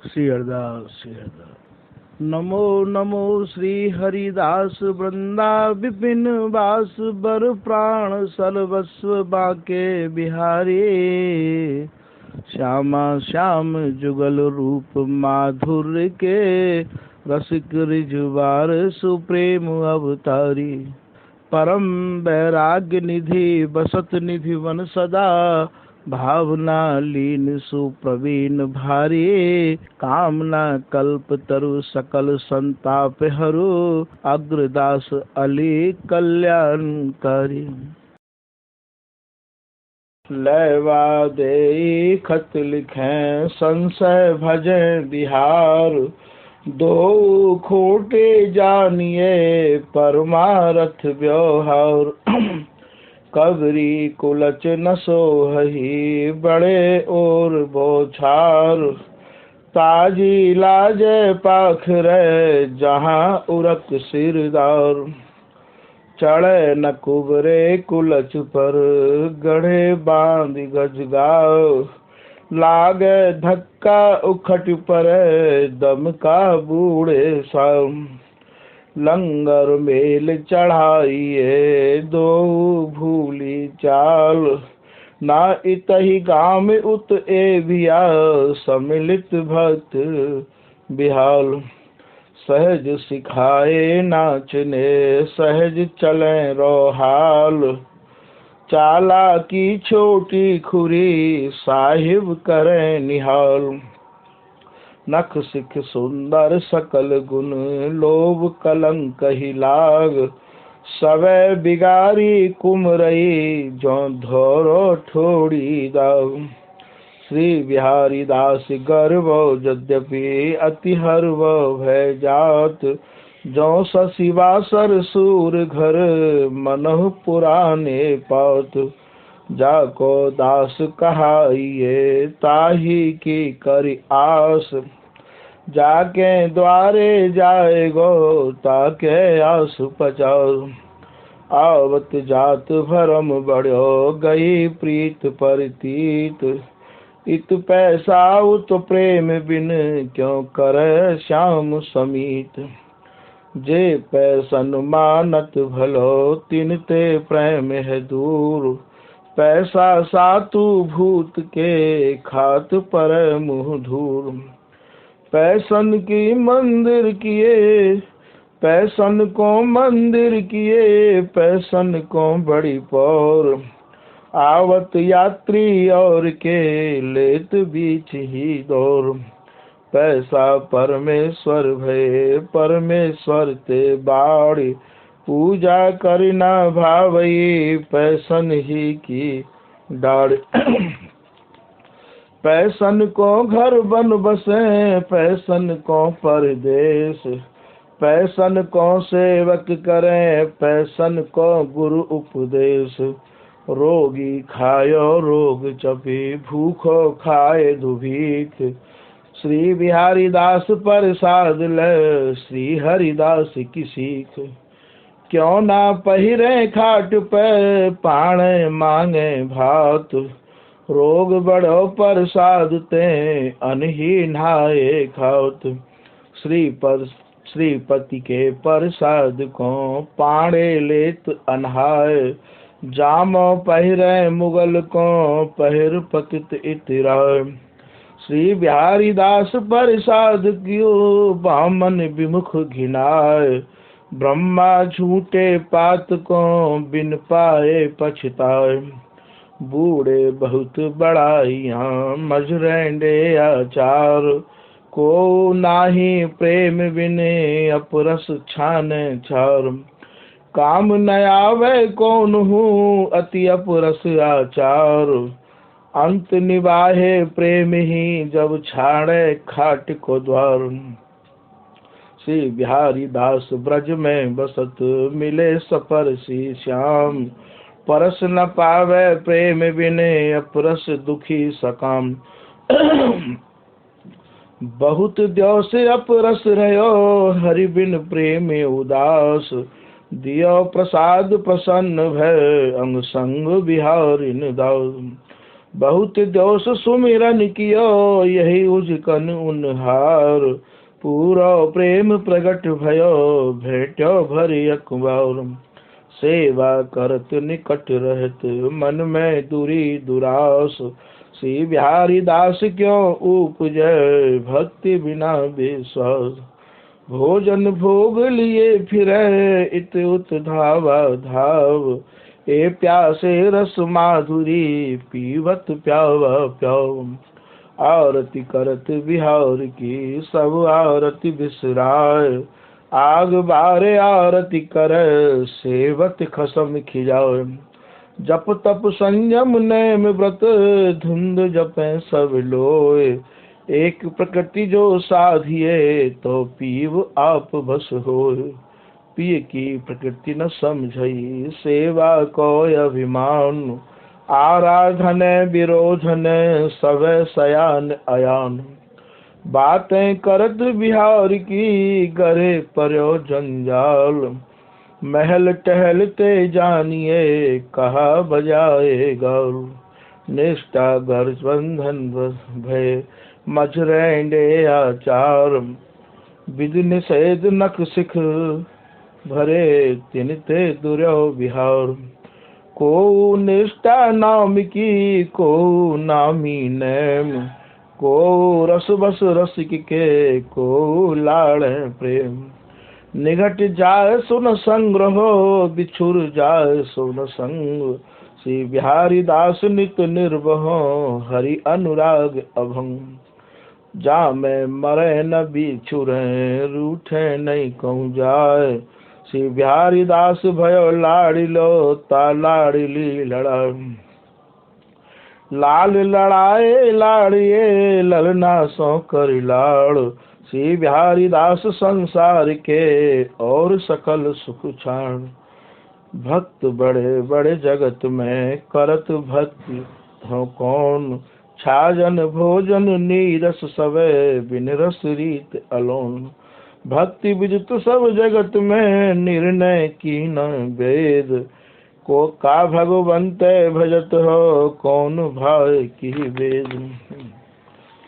श्री हरिदास श्री हरिदास। नमो नमो श्री हरिदास वृंदा विपिन वास बर प्राण सर्वस्व बाके बिहारी। श्यामा श्याम जुगल रूप माधुर्य के रसिक रिजवार सुप्रेम अवतारी। परम वैराग्य निधि बसत निधि वन सदा भावना लीन सुप्रवीण भारी। कामना कल्प तरु सकल संताप हरु अग्रदास अली कल्याणकारी। लैवा दे खत लिखें संशय भजें बिहार। दो खोटे जानिए परमारथ व्यवहार। कबरी कुलच न सोहही बड़े और बौछार। ताजी लाजे पाखरे जहाँ उरक सिरदार। चढ़े न कुबरे कुलच पर गढ़े बांध गजगाव। लागे धक्का उखट पर दम का बूढ़े साम। लंगर मेल चढ़ाइए दो भूली चाल। ना इतहि गाम उत ए भिया सम्मिलित भक्त बिहाल। सहज सिखाए नाचने सहज चले रोहाल। चाला की छोटी खुरी साहिब करें निहाल। नख सिख सुंदर सकल गुण लोभ कलंक ही लाग। सवै बिगारी कुमरई जो धोरो ठोड़ी दाग। श्री बिहारी दास गर्व यद्यपि अति हर्व भय जात। जो शशिवासर सूर घर मनहु पुराने पात। जाको दास कहाइए ताही की करी आस। जाके द्वारे जाएगो ताके आस पचास। आवत जात भरम बढ़ो गई प्रीत परतीत। इत पैसा उत प्रेम बिन क्यों करे श्याम समीत। जे पैसन मानत भलो तिन ते प्रेम है दूर। पैसा सातु भूत के खात पर मुँह धूर। पैसन की मंदिर किए पैसन को मंदिर किए पैसन को बड़ी पौर। आवत यात्री और के लेत बीच ही दौर। पैसा परमेश्वर भय परमेश्वर ते बाड़ी। पूजा करना भावई पैसन ही की डाड़। पैसन को घर बन बसे पैसन को परदेश। पैसन को सेवक करें पैसन को गुरु उपदेश। रोगी खायो रोग चपी भूखो खाए दुभीख। श्री बिहारी दास प्रसाद ले श्री हरिदास की सीख। क्यों ना पहिरे खाट पे पाणे मांगे भात। रोग बढ़ो प्रसाद ते अनही नहाए खात। श्रीपति के प्रसाद को पाणे लेत अनहाय। जामो पहिरे मुगल को पहिर पतित इतराय। श्री बिहारी दास प्रसाद क्यों बामन विमुख घिनाय। ब्रह्मा झूठे पात को बिन पाए पछताए। बूढ़े बहुत बड़ाइयाँ मजरेंडे आचार। को नाही प्रेम बिने अपरस छाने छार। काम न आवे कौन हूँ अति अपरस आचार। अंत निवाहे प्रेम ही जब छाड़े खाट को द्वार। श्री बिहारी दास ब्रज में बसत मिले सपरसी श्याम। परस न पावे प्रेम बिने अपरस दुखी सकाम। बहुत द्यो से अपरस रहो हरि बिन प्रेम उदास। दियो प्रसाद प्रसन्न भय अंग संग बिहारी दास। बहुत दोष सुमिरन कियो यही उजकन उनहार। पूरा प्रेम प्रगट भयो भेटो भरी अखबार। सेवा करत निकट रहत मन में दूरी दुरास। श्री बिहारी दास क्यों उपजय भक्ति बिना विश्वास। भोजन भोग लिए फिरे इत उत धावा धाव। ए प्यासे रस माधुरी पीवत प्यावा प्याव। आरती करत बिहार की सब आरती बिसराय। आग बारे आरती करे सेवत खसम खिजाए। जप तप संयम नेम व्रत धुंध जपे सब लोए। एक प्रकृति जो साधिए तो पीव आप बस होए। पिय की प्रकृति न समझई सेवा को अभिमान। आराधन विरोधन सब सयान अयान। बातें करत बिहार की गरे पर्यो जंजाल। महल टहलते जानिए कहा बजाए गौर। निष्ठा घर बंधन भय मझरेंडे आचार। विधि निषेध नख सिख भरे तिनते दुर्यो बिहार। को निष्ठा नाम की को नामी नेम। को रस बस रसिक के को लाड़ प्रेम। निघट जाए सुन संग्रह बिछुर जाए सुन संग। श्री बिहारी दास नित निर्वह हरि अनुराग अभंग। जा मैं मरे न बिछुरे रूठे नहीं कहूँ जाए। श्री बिहारी दास भयो लाड़िलो ता लाड़िली लड़ा। लाल लड़ाए लाड़िए ललना सो कर लाड़। श्री बिहारी दास संसार के और सकल सुख छाण। भक्त बड़े बड़े जगत में करत भक्ति हो कौन। छाजन भोजन नीरस सवे बिन रस रीत अलोन। भक्ति विदित सब जगत में निर्णय की न वेद। को का भगवंत भजत हो कौन भाई की वेद।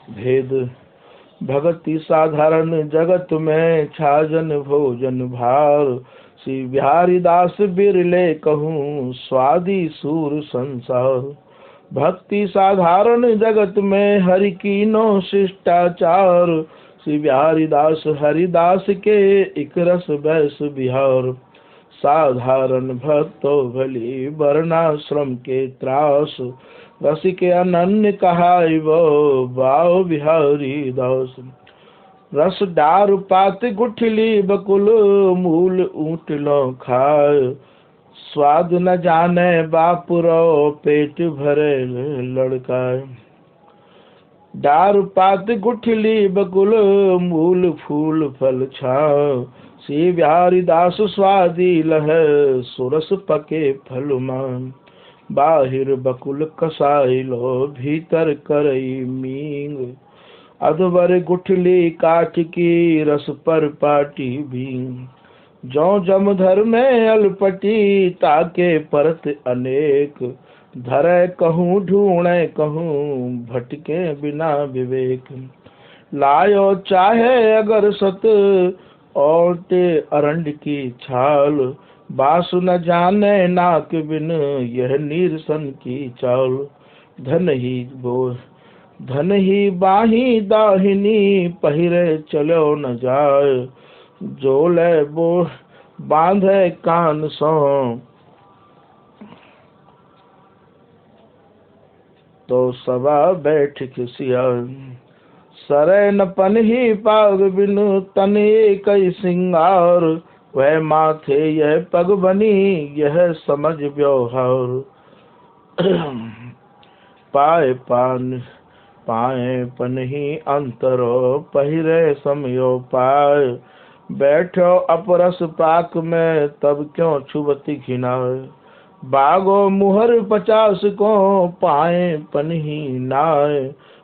भेद भगति साधारण जगत में छाजन भोजन भार। श्री बिहारी दास बिरले कहूँ स्वादी सूर संसार। भक्ति साधारण जगत में हरि कीनो शिष्टाचार। श्री बिहारी दास हरिदास के एक रस बैस बिहार। साधारण भक्तो भली वर्णाश्रम के त्रास। रसिक अनन्य कहाई वो बाओ बिहारी दास। रस डार पात गुठली बकुल मूल ऊट लो खाए। स्वाद न जाने बापुरो पेट भरे लड़काए। डार पात गुठली बकुल मूल फूल फल छाओ। श्री बिहारी दास स्वादी लह सुरस पके फल मान। बाहिर बकुल कसाई लो भीतर करई मींग। अधवर गुठली काठ की रस पर पाटी भींग। जो जमधर में अलपटी ताके परत अनेक। धरे कहूँ ढूंढे कहूँ भटके बिना विवेक। लायो चाहे अगर सत औटे अरंड की छाल। बासु न जाने नाक बिन यह नीरसन की चाल। धन ही बाही दाहिनी पहिरे चलो न जाए। जोले बो बांधे कान सो तो सबा बैठ खिसियाए। सरे न पन ही पाग बिनु तन कई सिंगार। वह माथे यह पग बनी यह समझ व्यवहार। पाए पन ही अंतरो पहिरे समयो पाए। बैठो अपरस पाक में तब क्यों छुबती घिनाए। बागो मुहर 50 को पाए पन ही नाय।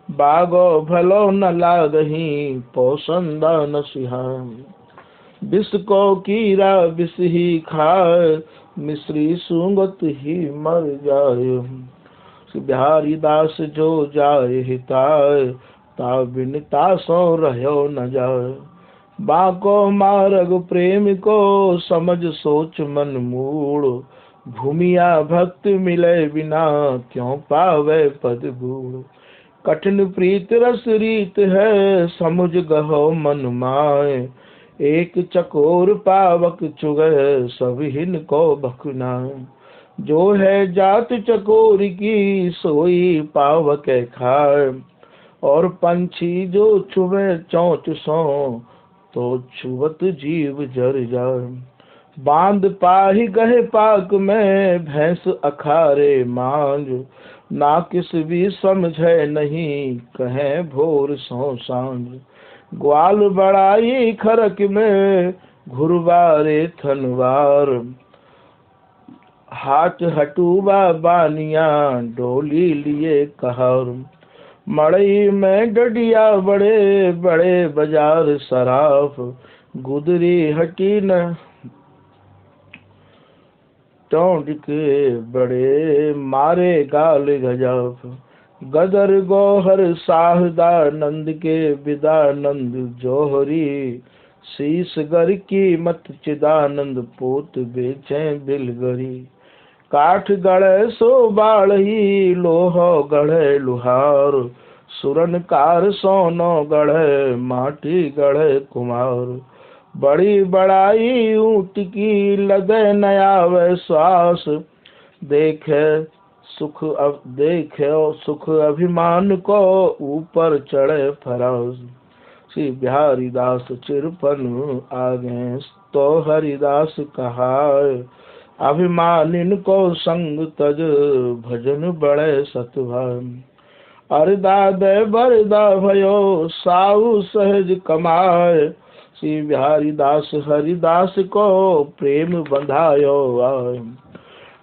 बागो भलो न लागही पोसंदा न सिहाय। विष को कीरा विष ही खाए मिश्री सूंगत ही मर जाए। बिहारी दास जो जाए हिताय, ता बिन तासो रहो न जाए। बाको मार्ग प्रेम को समझ सोच मन मूड़, भूमिया भक्त मिले बिना क्यों पावे पद बूढ़। कठिन प्रीत रस रीत है समुझ गहो मन माए, एक चकोर पावक चुगै सब हिन को बखनाए। जो है जात चकोर की सोई पावक खाए, और पंछी जो चुभे चोंच सो तो छुवत जीव जर जाए। बांध पाही गहे पाक में भैंस अखारे मांझ, ना किस भी समझे नहीं कहे भोर सो सांझ। ग्वाल बड़ाई खरक में घुरवारे थनवार, हाथ हटूबा बानिया डोली लिए कहर। मड़ई में डडिया बड़े बड़े बाजार सराफ, गुदरी हटी न टोंड के बड़े मारे गाल गजाफ। गदर गोहर साहदानंद के विदानंद जोहरी, शीस गर की मत चिदानंद पोत बेचे बिलगरी। काठ गढ़े सो बाढ़ी लोह गढ़े लुहार, सुरनकार सोनो गढ़े माटी गढ़े कुमार। बड़ी बड़ाई ऊँट की लगे नया श्वास, देखे सुख अभिमान को ऊपर चढ़े फराज। श्री बिहारी दास चिरपन आगे तो हरिदास कहाय, अभिमानिन को संग तज भजन बड़े सतभान। अरदा दे बरदा भयो साहु सहज कमाए, श्री बिहारी दास हरिदास को प्रेम बंधायो आय।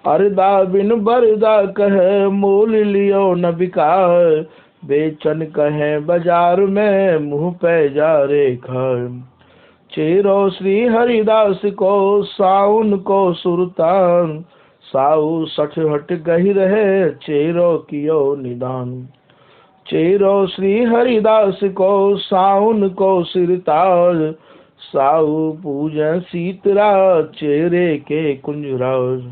अरदा बिन बरदा कहे मोल लियो न बिकाय, बेचन कहे बाजार में मुँह पे जा रे खाए। चेरो श्री हरिदास को साउन को सुरतान, साउ सठ हट गही रहे चेरो कियो निदान। चेरो श्री हरिदास को साउन को सिरताज, साउ पूजन सीतरा चेरे के कुंजराज।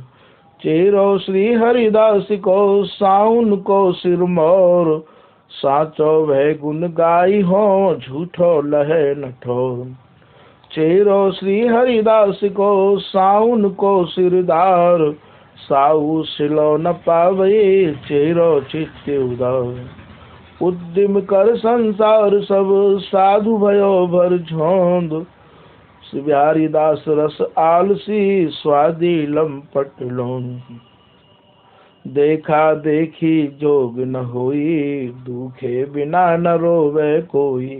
चेरो श्री हरिदास को साउन को सिरमौर, साचो वह गुण गाई हो झूठो लहे न ठोर। चेरो श्री हरिदास को साउन को सिरदार, साउ सिलो न पावे चेरो चित्त उदार। उद्यम कर संसार सब साधु भयो भर झोंद, श्री बिहारी दास रस आलसी स्वादी लंपट लोन। देखा देखी जोग न होई, दुखे बिना न रोवे कोई।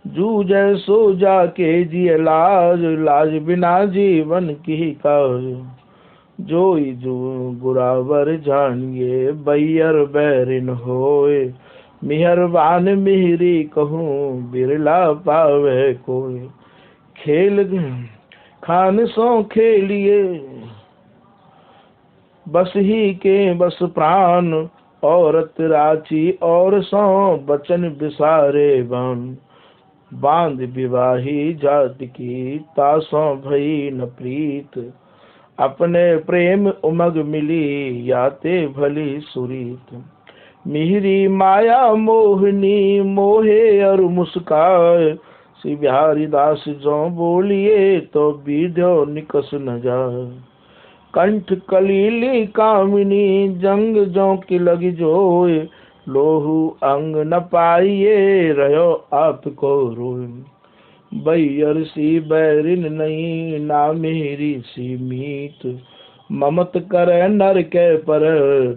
जूझे सो जाके जिए लाज, लाज बिना जीवन की काज। जोई जो बुरावर जानिए बैयर बैरिन होए, मेहरबान मिहरी कहूँ बिरला पावे कोई। खेल खान सो खेलिए बस ही के बस प्राण, औरत राची और सो बचन बिसारे बन। बांध विवाही जात की तासों भई न प्रीत, अपने प्रेम उमग मिली याते भली सुरीत। मिहरी माया मोहनी मोहे और मुस्काए, श्री बिहारी दास जो बोलिए तो बीधो निकस न जाए। कंठ कलीली कामिनी जंग जो की लगी जोए, लोहू अंग न पाइए रहो आपको रोए। बैयर सी बैरिन नहीं ना मेरी सी मीत, ममत करे नर के पर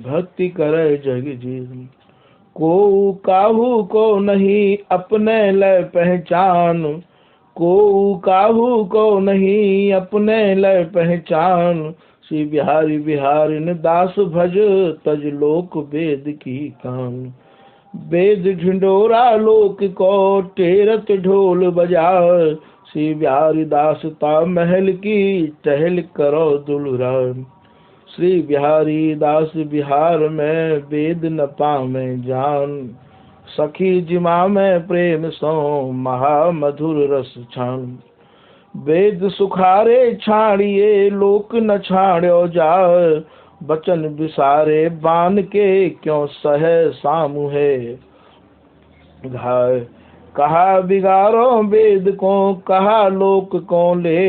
भक्ति करे जग जीवन। को काहू को नहीं अपने ले पहचान, को काहू को नहीं अपने ले पहचान। श्री बिहारी बिहारिन दास भज तज लोक वेद की कान। वेद ढिंडोरा लोक को टेरत ढोल बजाए, श्री बिहारी दास ता महल की टहल करो दुलराय। श्री बिहारी दास बिहार में वेद न पावे जान, सखी जिमा में प्रेम सो महामधुर रस छान। वेद सुखारे छाड़िए लोक न छाड़ो जाए, बचन विसारे बान के क्यों सह सामुहे घाय। कहा बिगारो वेद को कहा लोक को ले,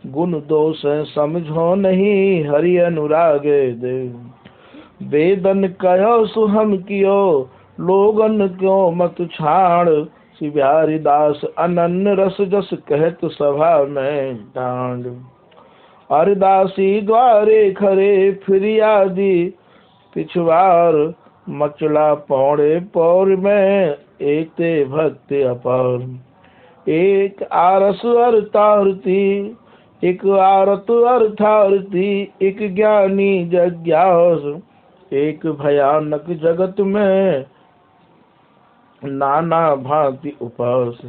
गुण दोष समझो नहीं हरि अनुराग देव। वेदन कयो सुहम कियो लोगन क्यों मत छाड़, श्री बिहारी दास अनन्य रस जस कहत सभा में डांड। हरिदासी द्वारे खरे फिर आदि पिछवार, मचला पौड़े पौर में एकते भक्त अपार। एक आरस अर्थार्थी एक आरत अर्थार्थी, एक ज्ञानी जग्यास, एक भयानक जगत में नाना भांति उपास।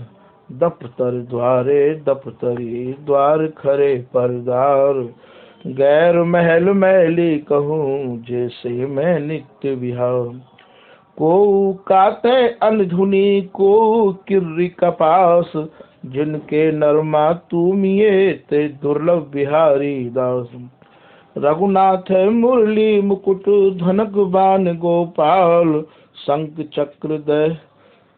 दफ्तर द्वारे दफ्तरी द्वार खरे परदार, गैर महल मैली कहूँ जैसे मैं नित्य विहार। को काते अनधुनी को किर्री कपास, जिनके नरमा तुमिये ते दुर्लभ बिहारी दास। रघुनाथ मुरली मुकुट धनक बान गोपाल,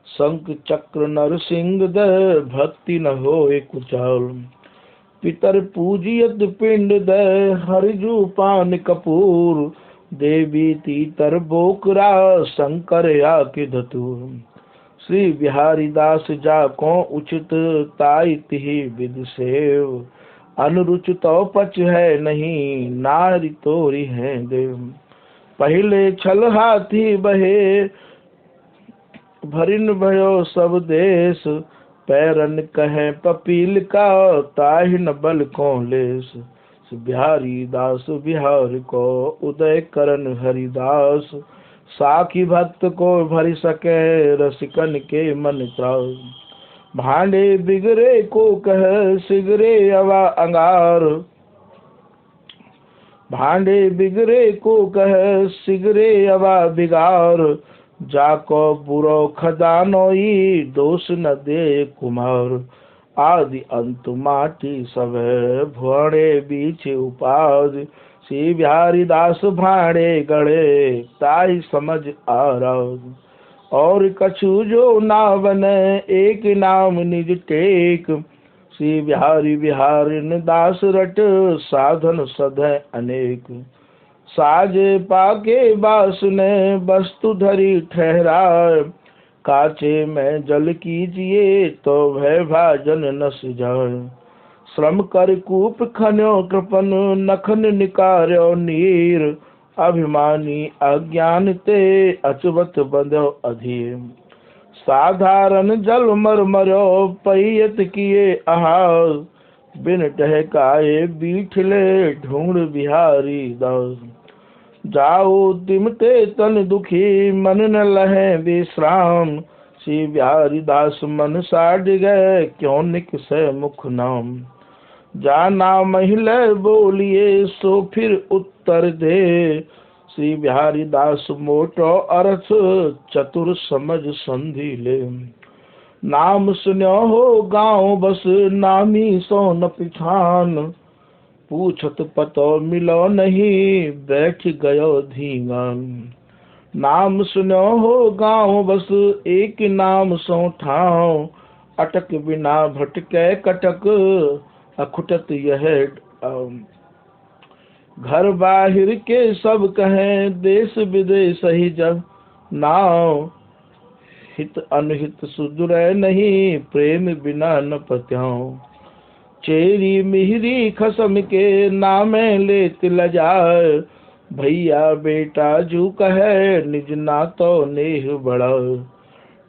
शंख चक्र नरसिंह दे भक्ति न होए कुचाल। पितर पूजियत पिंड दे हरिजु पान कपूर, देवी तीतर बोकरा शंकर या कि धतूर। श्री बिहारी दास जाको उचित ताई तिहि विद सेव, अनुरुच तो पच है नहीं नारी तोरी है देव। पहले छल हाथी बहे भरिन भयो सब देश, पैरन कहे पपील का ताहि न बल को लेस। बिहारी दास बिहार को उदय करन हरिदास, साखी भक्त को भर सके रसिकन के मन त्रास। भांडे बिगड़े को कह सिगरे अवा अंगार, भांडे बिगड़े को कह सिगरे अवा बिगार। जाको बुरो खदानोई दोष न दे कुमार, आदि अंत माटी सब भुवने बीच उपाध। श्री बिहारी दास भाड़े गढ़े ताई समझ आराध, और कछु जो ना बने एक नाम निज टेक। श्री बिहारी बिहारिन दास रट साधन सधे अनेक, साजे पाके बास ने वस्तु धरी ठहराए। काचे में जल कीजिए तो भय भाजन न सिजाए, श्रम कर कूप खन्यो कृपन नखन निकार्यो नीर। अभिमानी अज्ञान ते अचवत बंध्यो अधीर, साधारण जल मर मरो पैयत किए आहार। बिन टहकाए बीठले ढूंढ बिहारी दास, जाओ तिमते तन दुखी मन न लहे विश्राम। श्री बिहारी दास मन साड़ गए क्यों निकसे मुख नाम। जाना महिला बोलिए सो फिर उत्तर दे, श्री बिहारी दास मोटो अर्थ चतुर समझ संधि ले। नाम सुन्यो हो गाँव बस नामी सो न पिछान, पूछत पतो मिलो नहीं बैठ गयो धींगान। नाम सुनो हो गाँव बस एक नाम सो ठाव, अटक बिना भटके कटक अखुटत यह घर बाहिर के सब कहें देश विदेश ही जब नाव। हित अनहित सुधुर नहीं प्रेम बिना न पत्याओ, चेरी मिहरी खसम के नामे लेत लजाए। भैया बेटा जू कहे निज ना तो नेह बड़ा,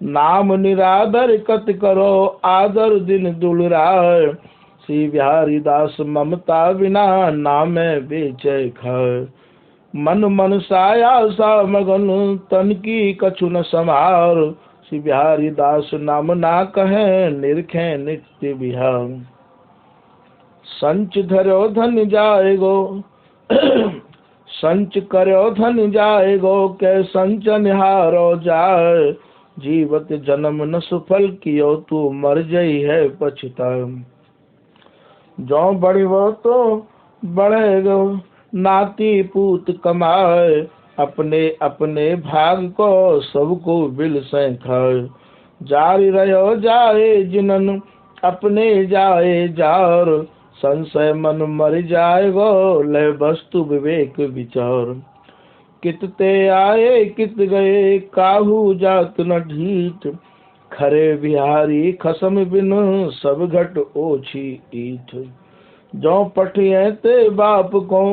नाम निरादर कत करो आदर दिन दुलराय। श्री बिहारी दास ममता बिना नामे बेचे खाए, मन मन साया सा मगन तन की कछु न समार। श्री बिहारी दास नाम ना कहे निरखे नित्य बिहार। संच धरो धन जाएगो संच करो धन जाएगो के संचन हारो जाए। जीवत जन्म न सुफल कियो तू मर जई है पछताए। जो बढ़िवो तो बढ़ेगो नाती पूत कमाए। अपने अपने भाग को सबको बिल से खाए। जारी रहो जाए जिनन अपने जाए जार। संशय मन मर जाएगो ले वस्तु विवेक विचार। कित ते आए कित गए काहू जात न ढीठ। खरे बिहारी खसम बिन सब घट ओछी ईठ। जो पठिए ते बाप को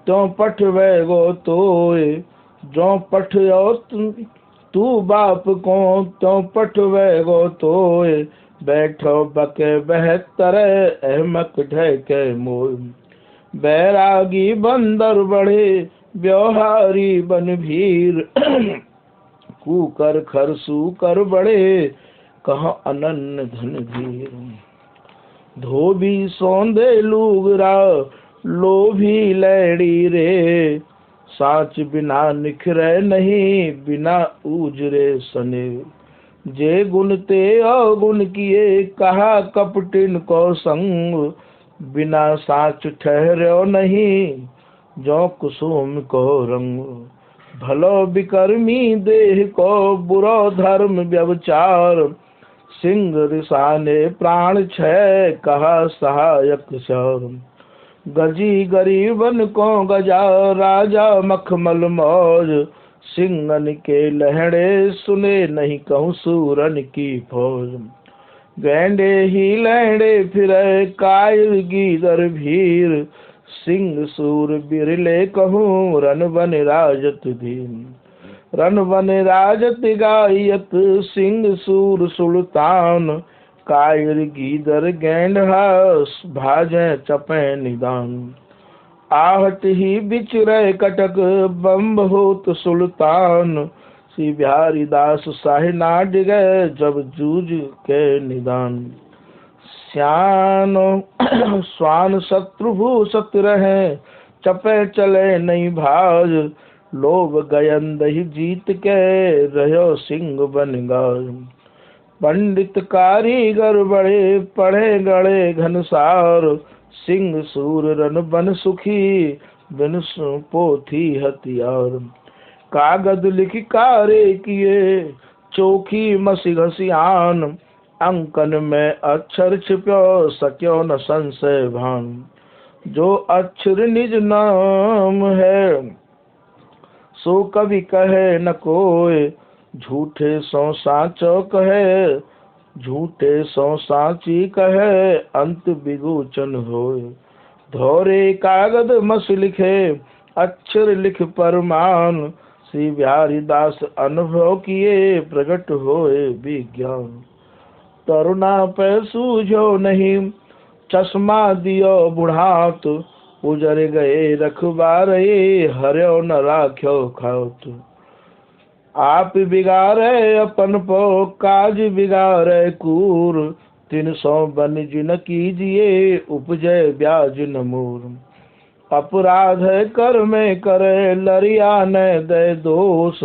त्यों पठवेगो तोय। जो पठयो तू बाप को त्यों पठवेगो तोय। बैठो बके बहत्तर अहमक ढके मोय। बैरागी बंदर बढ़े व्यवहारी बन भीर। कूकर खरसू कर बड़े कहाँ अनन्य धन धीर। धोबी सौंदे लूगरा लोभी लैड़ी रे। साच बिना निखरे नहीं बिना उजरे सने। जे गुण ते अवगुण किए कहा कपटिन को संग। बिना साच ठहर्यो नहीं जो कुसुम को रंग। भलो विकर्मी देह को बुरो धर्म व्यवचार। सिंह रिसाने प्राण छय कहा सहायक चार। गजी गरीबन को गजा राजा मखमल मौज। सिंगन के लहड़े सुने नहीं कहूँ सूरन की फौज। गैंडे ही लहड़े फिरे कायर गीदर भीर। सिंह सूर बिरले कहूँ रन बन राजत धीर। रन बन राजत गायत सिंह सूर सुल्तान। कायर गीदर गैंडहा भाजे चपे निदान। आहट ही बिचरे कटक बम्ब होत सुल्तान। श्री बिहारी दास साहे ना डिगे जब जूझ के निदान। श्यानो स्वान शत्रुभु सत रहे चपे चले नहीं भाज। लोभ गयंद ही जीत के रहो सिंह बन गाज। पंडित कारीगर बड़े पढ़े गड़े घनसार। सिंह सूर रन बन सुखी बिन पोथी हथियार। कागज लिख कारे किए चोखी मसी घसियान। अंकन में अक्षर छिप्यो सक्यो न संशय भान। जो अक्षर निज नाम है सो कभी कहे न कोय। झूठे सो साचो कहे झूठे सो साची कहे अंत विगोचन होय। धोरे कागज मस लिखे अक्षर लिख परमान। श्री बिहारी दास अनुभव किए प्रगट होए विज्ञान। तरुणा पे सूझो नहीं चश्मा दियो बुढ़ात। उजर गए रखबारे हर्यो न राख्यो खात। आप बिगाड़े अपन पो काज बिगाड़े कूर। 300 बन जिन कीजिए उपजय ब्याज न मूर। अपराध कर में करे लरिया न दे दोष।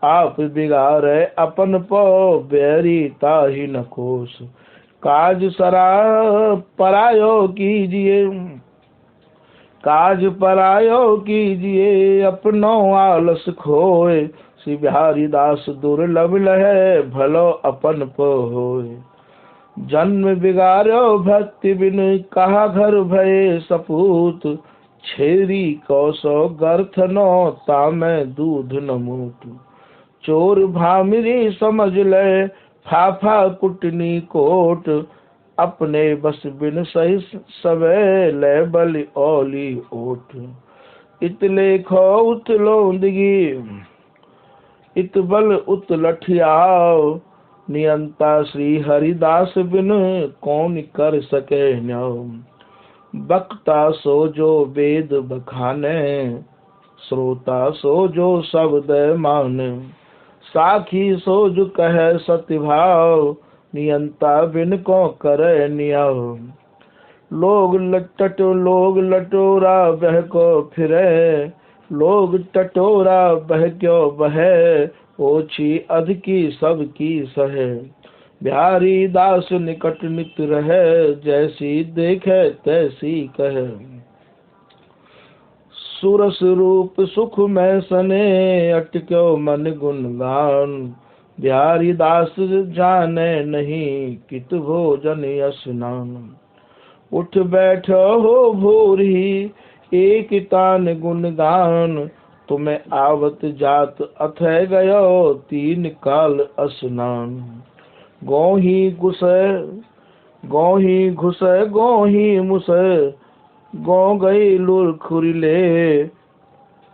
आप बिगाड़े अपन पो बैरी ताहि न कोस। काज सरा परायो कीजिए काज परायो कीजिए अपनो आलस खोए। श्री बिहारी दास दुर्लभ लहे भलो अपन पो होए। जन्म बिगाड़ो भक्ति बिन कहा घर भये सपूत। छेरी कौसो गर्थनो तामे दूध न मूत। चोर भामिरी समझ ले फाफा कुटनी कोट। अपने बस बिन सही सवे ले बलि ओली ओट। इत लेखो उत लोंदगी इत बल उत लठियाओ। नियंता श्री हरिदास बिन कौन कर सके न्याओ। बक्ता सो जो वेद बखाने श्रोता सो जो शब्द माने। साखी सो जो कहे सतिभाव नियंता बिन को करे नियाओ। लोग लटोरा बह को फिरे लोग टटोरा बह क्यों बहे, ओछी अधकी सबकी सहे। बिहारी दास निकट नित रहे, जैसी देखे तैसी कहे। सुरस रूप सुख में सने, अटक्यो मन गुणगान। बिहारी दास जाने नहीं, कित भोजन स्नान। उठ बैठो हो भोर ही, एक तान गुणगान। तुम्हें आवत जात अथय गयो, तीन काल स्नान। गोही घुसे गोही मुसे, गो गई लुर खुरिले।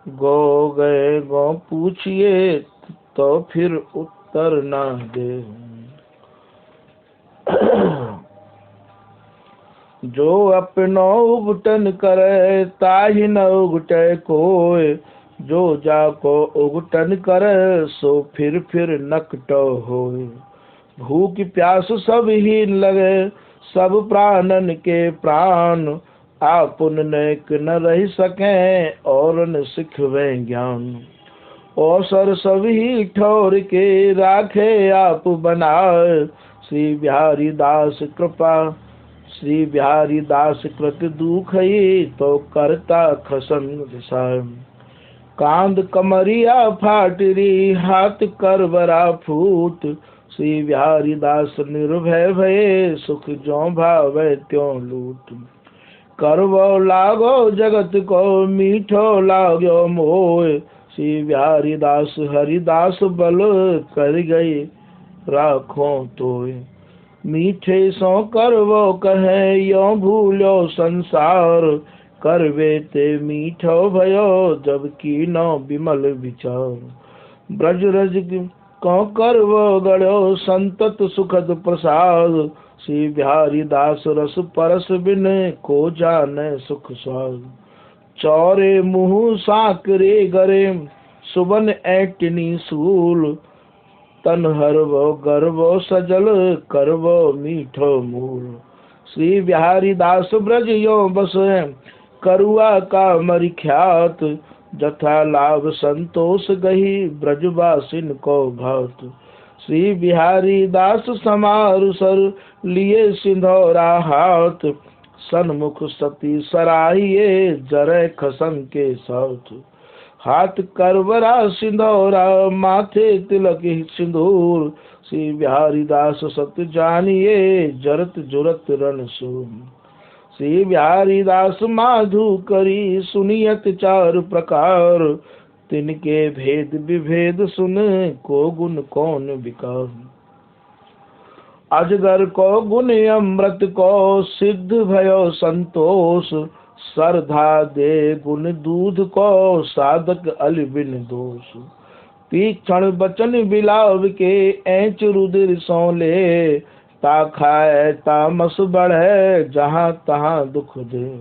गो गए गो पूछिए, तो फिर उत्तर ना दे। जो अपनो उगटन करे, ताहि न उगटे कोय। जो जाको उगटन करे, सो फिर नकटो होय। भूख प्यास सब ही लगे, सब प्राणन के प्राण। आपुन नेक न रह सके, और न सिखवे ज्ञान। औसर सब ही ठोर के, राखे आप बनाए। श्री बिहारी दास कृपा, श्री बिहारी दास कृत दुखई, तो करता खसन दिशाय। कांद कमरिया फाटरी, हाथ करबरा फूट। श्री बिहारी दास निर्भय भये, सुख जो भावे त्यों लूट। करवो लागो जगत को, मीठो लागो मोय। श्री बिहारी दास हरिदास बल, कर गई राखो तोय। मीठे सो करवो कहे, यो भूलो संसार। करवे ते मीठो भयो, जब कीनो विमल विचार। ब्रज रज को करवो गढ़ो, संतत सुखद प्रसाद। श्री बिहारी दास रस परस बिन, को जाने सुख स्वाद। चौरे मुँह साकरे गरे, सुबन ऐटनी सूल। तन हरवो गर्वो सजल, करवो मीठो मूल। श्री बिहारी दास ब्रज यो बस, करुआ का मरि ख्यात। जथा लाभ संतोष गही, ब्रजवासिन को भात। श्री बिहारी दास समारु सर, लिए सिंधौरा हाथ। सन्मुख सती सराहिए, जरे खसन के साथ। हाथ करवरा सिंधौरा, माथे तिलक सिंदूर। श्री बिहारी दास सत जानिए, जरत जुरत रणसूर। श्री बिहारी दास माधु करी, सुनियत चार प्रकार। तिनके भेद विभेद सुन, को गुण कौन विकार। अजगर को गुण अमृत को, सिद्ध भयो संतोष। श्रद्धा दे गुण दूध को, साधक अल बिन दोष। तीक्षण बचन बिलाव के, ऐंच रुधिर सो ले। ता खाए तामस बढ़े, जहाँ तहाँ दुख दे।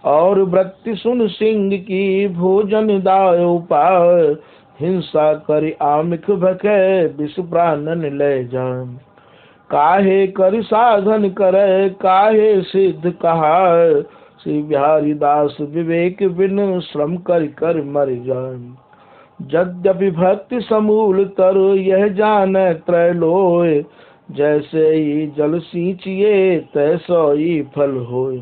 और वृत्ति सुन सिंह की, भोजन दायो पाए। हिंसा करि आमिख भखे, विष प्राणन ले जाए। काहे कर साधन करे, काहे सिद्ध कहाय। श्री बिहारी दास विवेक बिन, श्रम कर कर मर जाए। यद्यपि भक्ति समूल तर, यह जाने त्रैलोय। जैसे ही जल सींचिए, तैसो ही फल होय।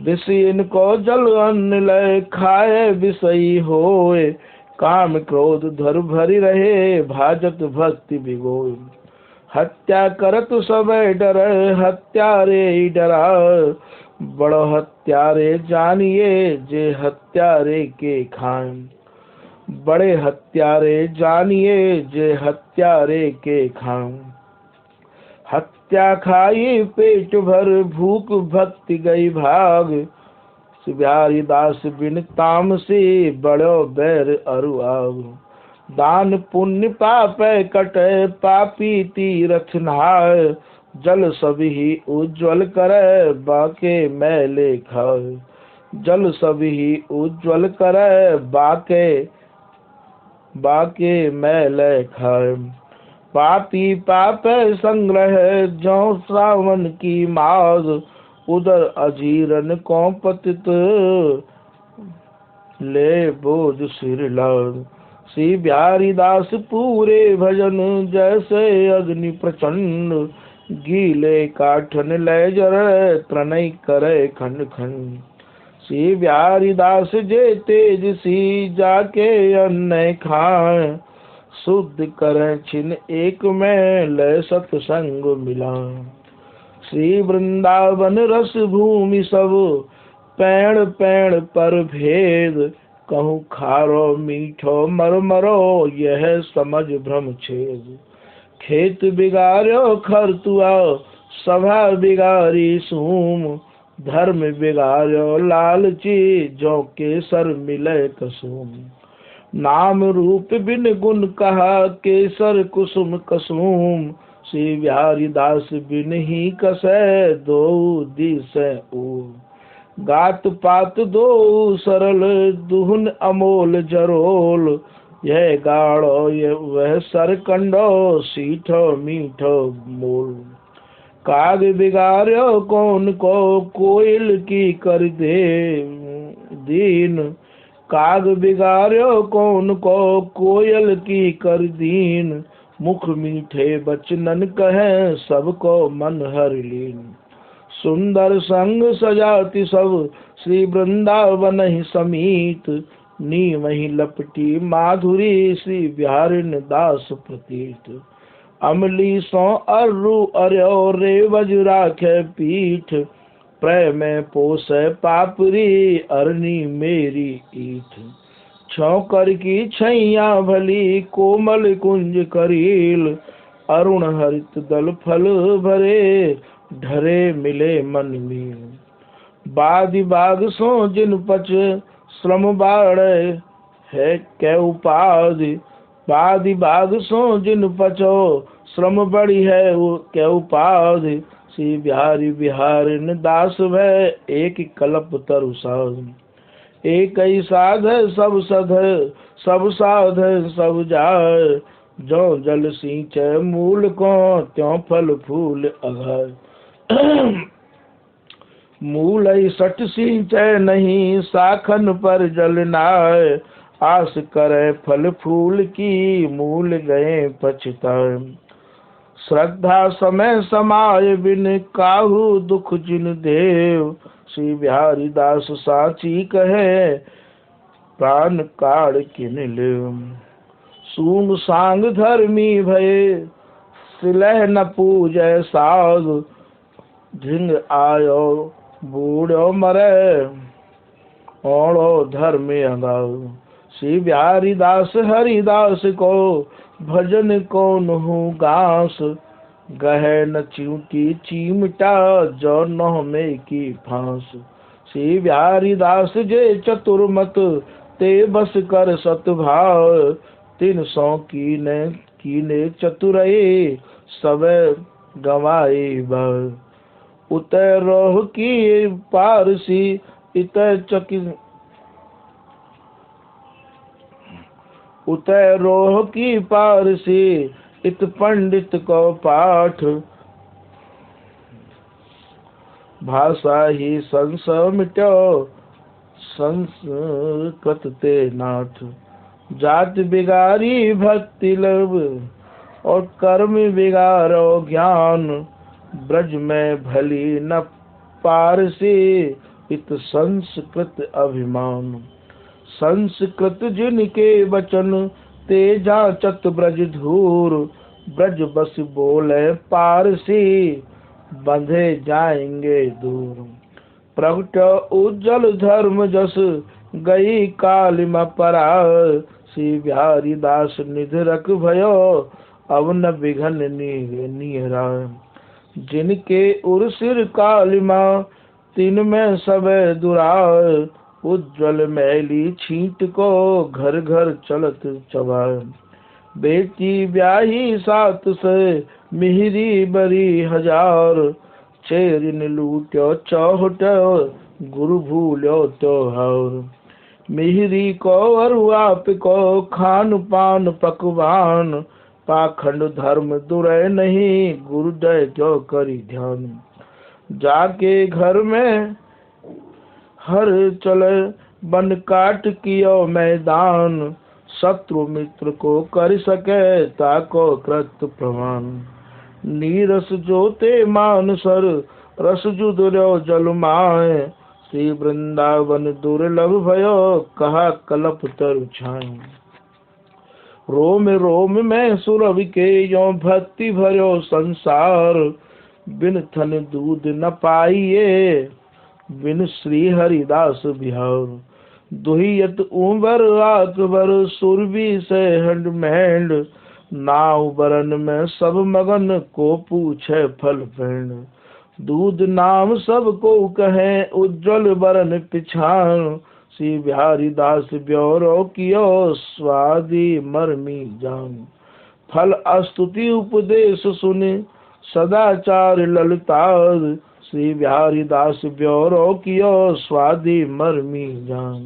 विष इनको जल अन्न लय, खाए विषयी होय। काम क्रोध धर भरी रहे, भाजत भक्ति भिगोय। हत्या करत सब डर, हत्यारे डरा। बड़ो हत्यारे जानिए, जे हत्यारे के खाएं। बड़े हत्यारे जानिए, जे हत्यारे के खाएं। हत्या खाई पेट भर, भूख भक्ति गई भाग। श्री बिहारी दास बिन तामसी, बड़ो बैर अरु आग। दान पुण्य पाप कटे, पापी तीरथ नहाय। जल सभी उज्ज्वल करे, बाके मैले खाए। जल सभी उज्ज्वल करे, बाके मैले खाए। पापी पाप संग्रह, जो श्रावण की माग। उदर अजीरन को पतित, ले बोझ सिर लाद। श्री बिहारी दास पूरे भजन, जैसे अग्नि प्रचंड, गीले काठन ले जरे, तनय करे खंड खंड। श्री बिहारी दास जे तेज सी, जाके अन्न खाए, शुद्ध करें छिन एक में, ले सत्संग मिला। श्री वृंदावन रस भूमि सब, पैण पैण पर भेद, कहूँ खारो मीठो मरमरो, यह समझ भ्रम छेद। खेत बिगाड़ो खरतुआ, सभा बिगाड़ी सूम, धर्म बिगाड़ो लालची, जो केसर मिले कसुम। नाम रूप बिन गुण कहा, केसर कुसुम कसुम, श्री बिहारी दास बिन ही कसै, दो दिसै ऊम। गात पात दो सरल, दुहन अमोल जरोल, यह गाढ़ो यह वह सरकंडो, सीठो मीठो मोल। काग बिगाड़ो कौन को, कोयल की कर दे दीन, काग बिगाड़ो कौन को, कोयल की कर दीन, मुख मीठे बचनन कहे, सबको मन हर लीन। सुंदर संग सजाति सब, श्री वृंदावन ही समीत, नीम ही लपटी माधुरी, श्री बिहारी दास प्रतीत। अमली सो अरु अर्यो रे, वज राखे पीठ, प्रेम पोसे पापरी, अरनी मेरी ईठ। छौकर की छैया भली, कोमल कुंज करील, अरुण हरित दल फल भरे, ढरे मिले मन मील। बादि बाग सो जिन पच, श्रम बाड़े है कै उपाधि, बादि बाग सो जिन पचो, श्रम बड़ी है वो कै उपाधि। श्री बिहारी बिहारिन दास भय, एक कल्प तरु साध। एक ही साध सब सध, सब साध सब जाय, जो जल सींचे मूल को, त्यों फल फूल अघाय। मूल ही सट सींचे नहीं, साखन पर जल नाय, आस करे फल फूल की, मूल गए पछताए। श्रद्धा समय समाय बिन, काहू दुख जिन देव, श्री बिहारी दास साची कहे, प्राण काढ़ किन लेव। सूंग सांग धर्मी भये, सिलह न पूजय साधु, धिंग आयो बूढ़ो मरे, ओढ़ो धर्म अंगाऊ। श्री बिहारी दास हरिदास को, भजन को नहु गास, गहे न चिंटी चिमटा, जो नह में की फांस। श्री बिहारी दास जे चतुर्मत, ते बस कर सतभाव, तिन सौ कीने चतुरई, सब गवाई बल। उतय रोह की पारसी, इतय चकी उतय रोह की पारसी, इत पंडित को पाठ, भाषा ही संसमिटो, संस्कृत ते नाथ। जात बिगारी भक्ति लब, और कर्म बिगारो ज्ञान, ब्रज में भली न पारसी, इत संस्कृत अभिमान। संस्कृत जिनके वचन, ते जाचत ब्रज धूर, ब्रज बस बोले पारसी, बंधे जाएंगे दूर। प्रगट उज्जवल धर्म जस, गई कालिमा परा, श्री बिहारी दास निधरक भयो, अब न विघन निहरा। जिनके उर सिर कालिमा, तीन में सब दुराय, उज्जवल मैली छींट को, घर घर चलत चबाय। बेटी ब्याही सात से, मिहरी बरी हजार, चेरिन लूट्यो चौहटो, गुरु भूल्यो त्योहार। मिहरी को और आप को, खान पान पकवान, पाखंड धर्म दुरै नहीं, गुरुदय जो करी ध्यान। जाके घर में हर चले, बन काट कियो मैदान, शत्रु मित्र को कर सके ताको कृत प्रमाण। नीरस जोते मानसर, रस जुदर्यो जल माए, श्री वृंदावन दुर्लभ भयो, कहा कलप तरु छाए। रोम रोम में सुरभ के यो भक्ति भरो संसार, बिन थन दूध न पाइए, बिन श्री हरिदास बिहार। दुहियत उबर अकबर, सुरभि से हंड महंड, नाव बरन में सब मगन, को पूछे फल पेंड। दूध नाम सब को कहे, उज्जवल बरन पिछान, श्री बिहारी दास ब्योरो कियो, स्वादी मर्मी जान। फल अस्तुति उपदेश सुने, सदाचार ललतार, श्री बिहारी दास ब्योरो कियो, स्वादी मर्मी जान।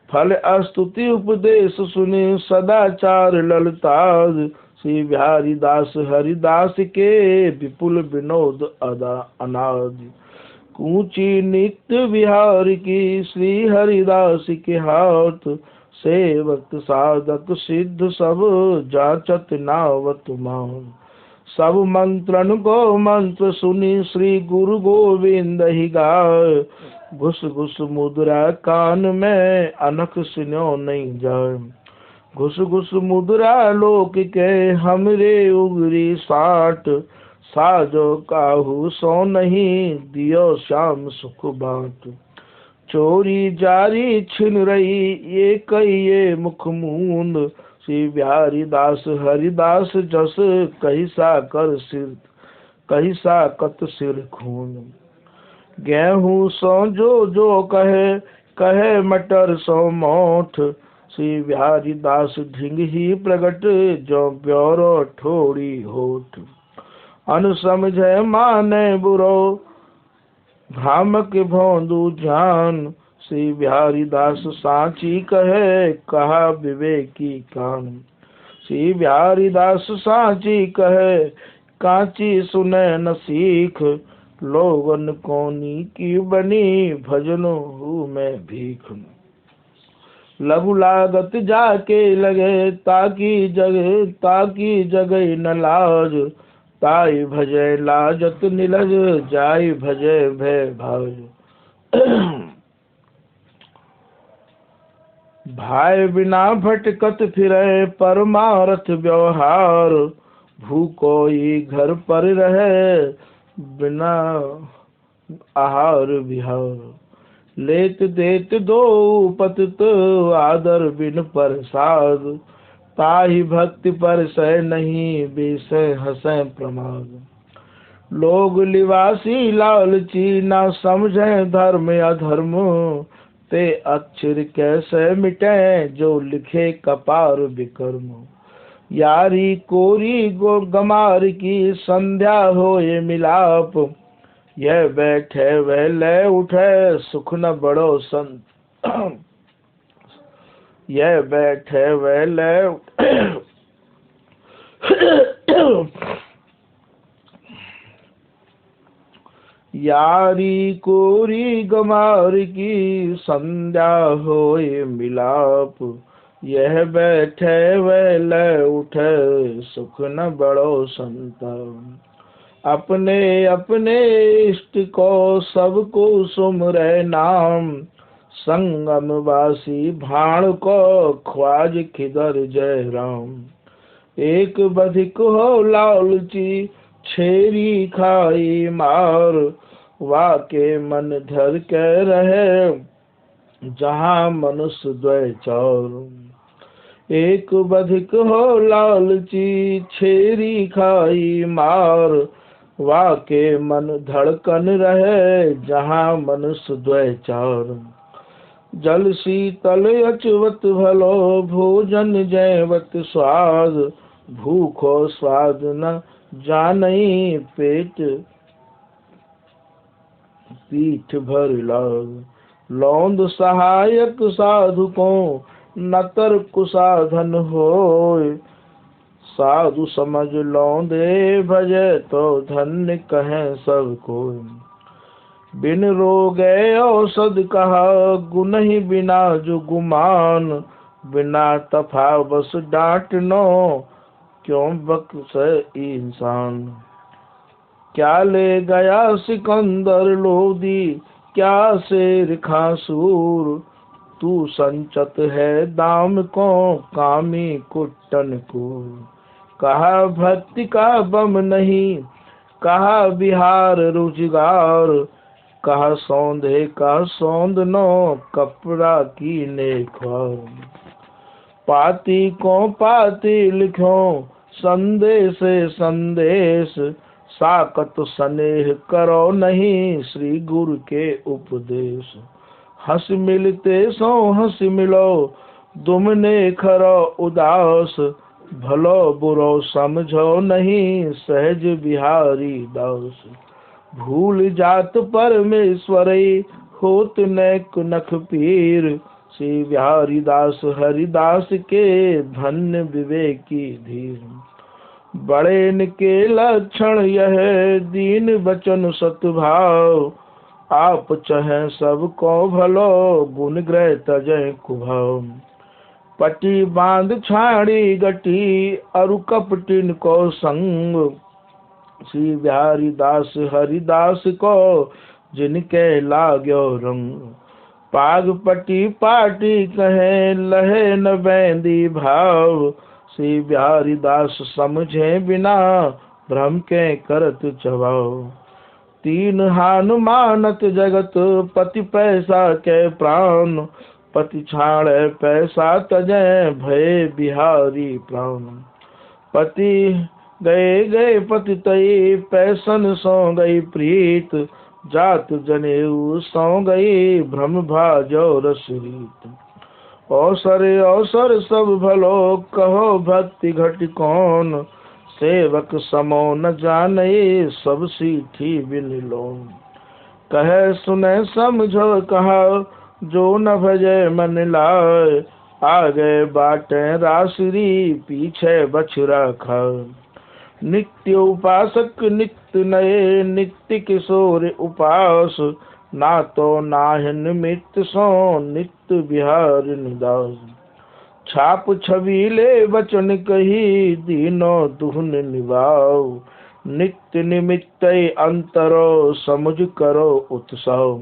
फल अस्तुति उपदेश सुने, सदाचार ललतार, श्री बिहारी दास हरिदास के, विपुल विनोद अनाद। कूची नित्य बिहार की, श्री हरिदास के हाथ, सेवक साधक सिद्ध सब, जाचत नावत मान। सब मंत्रन को मंत्र सुनी, श्री गुरु गोविंद ही गाय, घुस घुस मुद्रा कान में, अनख सुनो नहीं जाए। घुस घुस मुद्रा लोक के, हमरे उगरी साट, साजो काहू सो नहीं, दियो श्याम सुख बाट। चोरी जारी छिन रही, ये कहिए मुख मूंद, श्री बिहारी दास हरिदास जस, कही सा कर सिर, कही सा कत सिर खून। गेहूं सो जो कहे, कहे मटर सो मोठ, श्री बिहारी दास ढिंग ही प्रगट, जो ब्योरो ठोड़ी होठ। अन समझे माने बुरो, भ्रामक भोंदू जान, श्री बिहारी दास सांची कहे, कहा विवेकी कान। श्री बिहारी दास सांची कहे, कांची सुने न सीख, लोगन कोनी की बनी, भजनो हूँ मैं भीख। लघु लागत जाके लगे, ताकि जगे न लाज, ताई भजय लाजत निलज, जाई भजय भय भाज। भाई बिना भटकत फिरे, परमारथ व्यवहार, भूकोई घर पर रहे, बिना आहार विहार। लेत देत दो पतित, आदर बिन प्रसाद, ताहि भक्ति पर सह नहीं, विषय हंसे प्रमाद। लोग लिवासी लालची, ना समझे धर्म अधर्म, ते अक्षर कैसे मिटे, जो लिखे कपार विकर्म। यारी कोरी गो गमार की, संध्या होए मिलाप, यह बैठे वह ले उठे, सुख न बड़ो संत। यह बैठे वह ले यारी कोरी गमार की, संध्या होए मिलाप, यह बैठे वह ले उठे, सुख न बड़ो संताप। अपने अपने इष्ट को सबको सुमरे नाम, संगम वासी भाण को, ख्वाज खिदर जय राम। एक बधिक हो लालची, छेरी खाई मार, वाके मन धर के रहे, जहाँ मनुष्य द्वय चार। एक बधिक हो लालची, छेरी खाई मार, वाके मन धड़कन रहे, जहाँ मनुष्य द्वय चार। जल शीतल अचवत भलो, भोजन जयवत स्वाद, भूखो स्वाद न जानई, पेट पीठ भर लाग। लौंद सहायक साधु को, नतर कुसाधन होय, साधु समझ लौंदे भजे तो धन्य कहें सब कोई। बिन रोगे औषध कहा गुण ही बिना जो गुमान, बिना तफा बस डांटनो क्यों बख्श इंसान। क्या ले गया सिकंदर लोधी, क्या शेर खासूर, तू संचत है दाम को कामी कुट्टन को। कहा भक्ति का बम नहीं, कहा बिहार रोजगार, कहा सौंधे का सौंद नो कपड़ा की नेखार। पाती को पाती लिखो संदेश संदेश, साकत स्नेह करो नहीं श्री गुरु के उपदेश। हंस मिलते सो हंस मिलो दुमने खरो उदास, भलो बुरो समझो नहीं सहज बिहारी दास। भूल जात परमेश्वरी होत नेक नख पीर, श्री बिहारी दास हरिदास के धन्य विवेकी धीर। बड़े इनके लक्षण यह दीन वचन सतभाव, आप चाहे सबको भलो गुण ग्रह तजय कुभाव। पटी बांध छाड़ी गटी अरु कपटिन को संग, श्री बिहारी दास हरिदास को जिनके लाग्यो रंग। पाग पटी पाटी कहे लहे न बैंदी भाव, श्री बिहारी दास समझे बिना भ्रम के करत चबाव। तीन हान मानत जगत पति पैसा के प्राण, पति छाड़े पैसा तजय भय बिहारी प्राण। पति गए गए पति तई पैसन सो गई प्रीत, जात जनेऊ सो गई भ्रम भाजो रसरीत। अवसर अवसर सब भलो कहो भक्ति घट कौन, सेवक समो न जाने सब सीठी बिन लोन। कहे सुने समझो कहा जो न भजे मन लाए, आगे बाटे रासरी पीछे बछड़ा खाए। नित्य उपासक नित्य नए नित्य किशोर उपास, ना तो नाह निमित्त सो नित्य बिहार निदास। छाप छबीले वचन कही दीनो दुहन निभाओ, नित्य निमित्त अंतरो समझ करो उत्सव।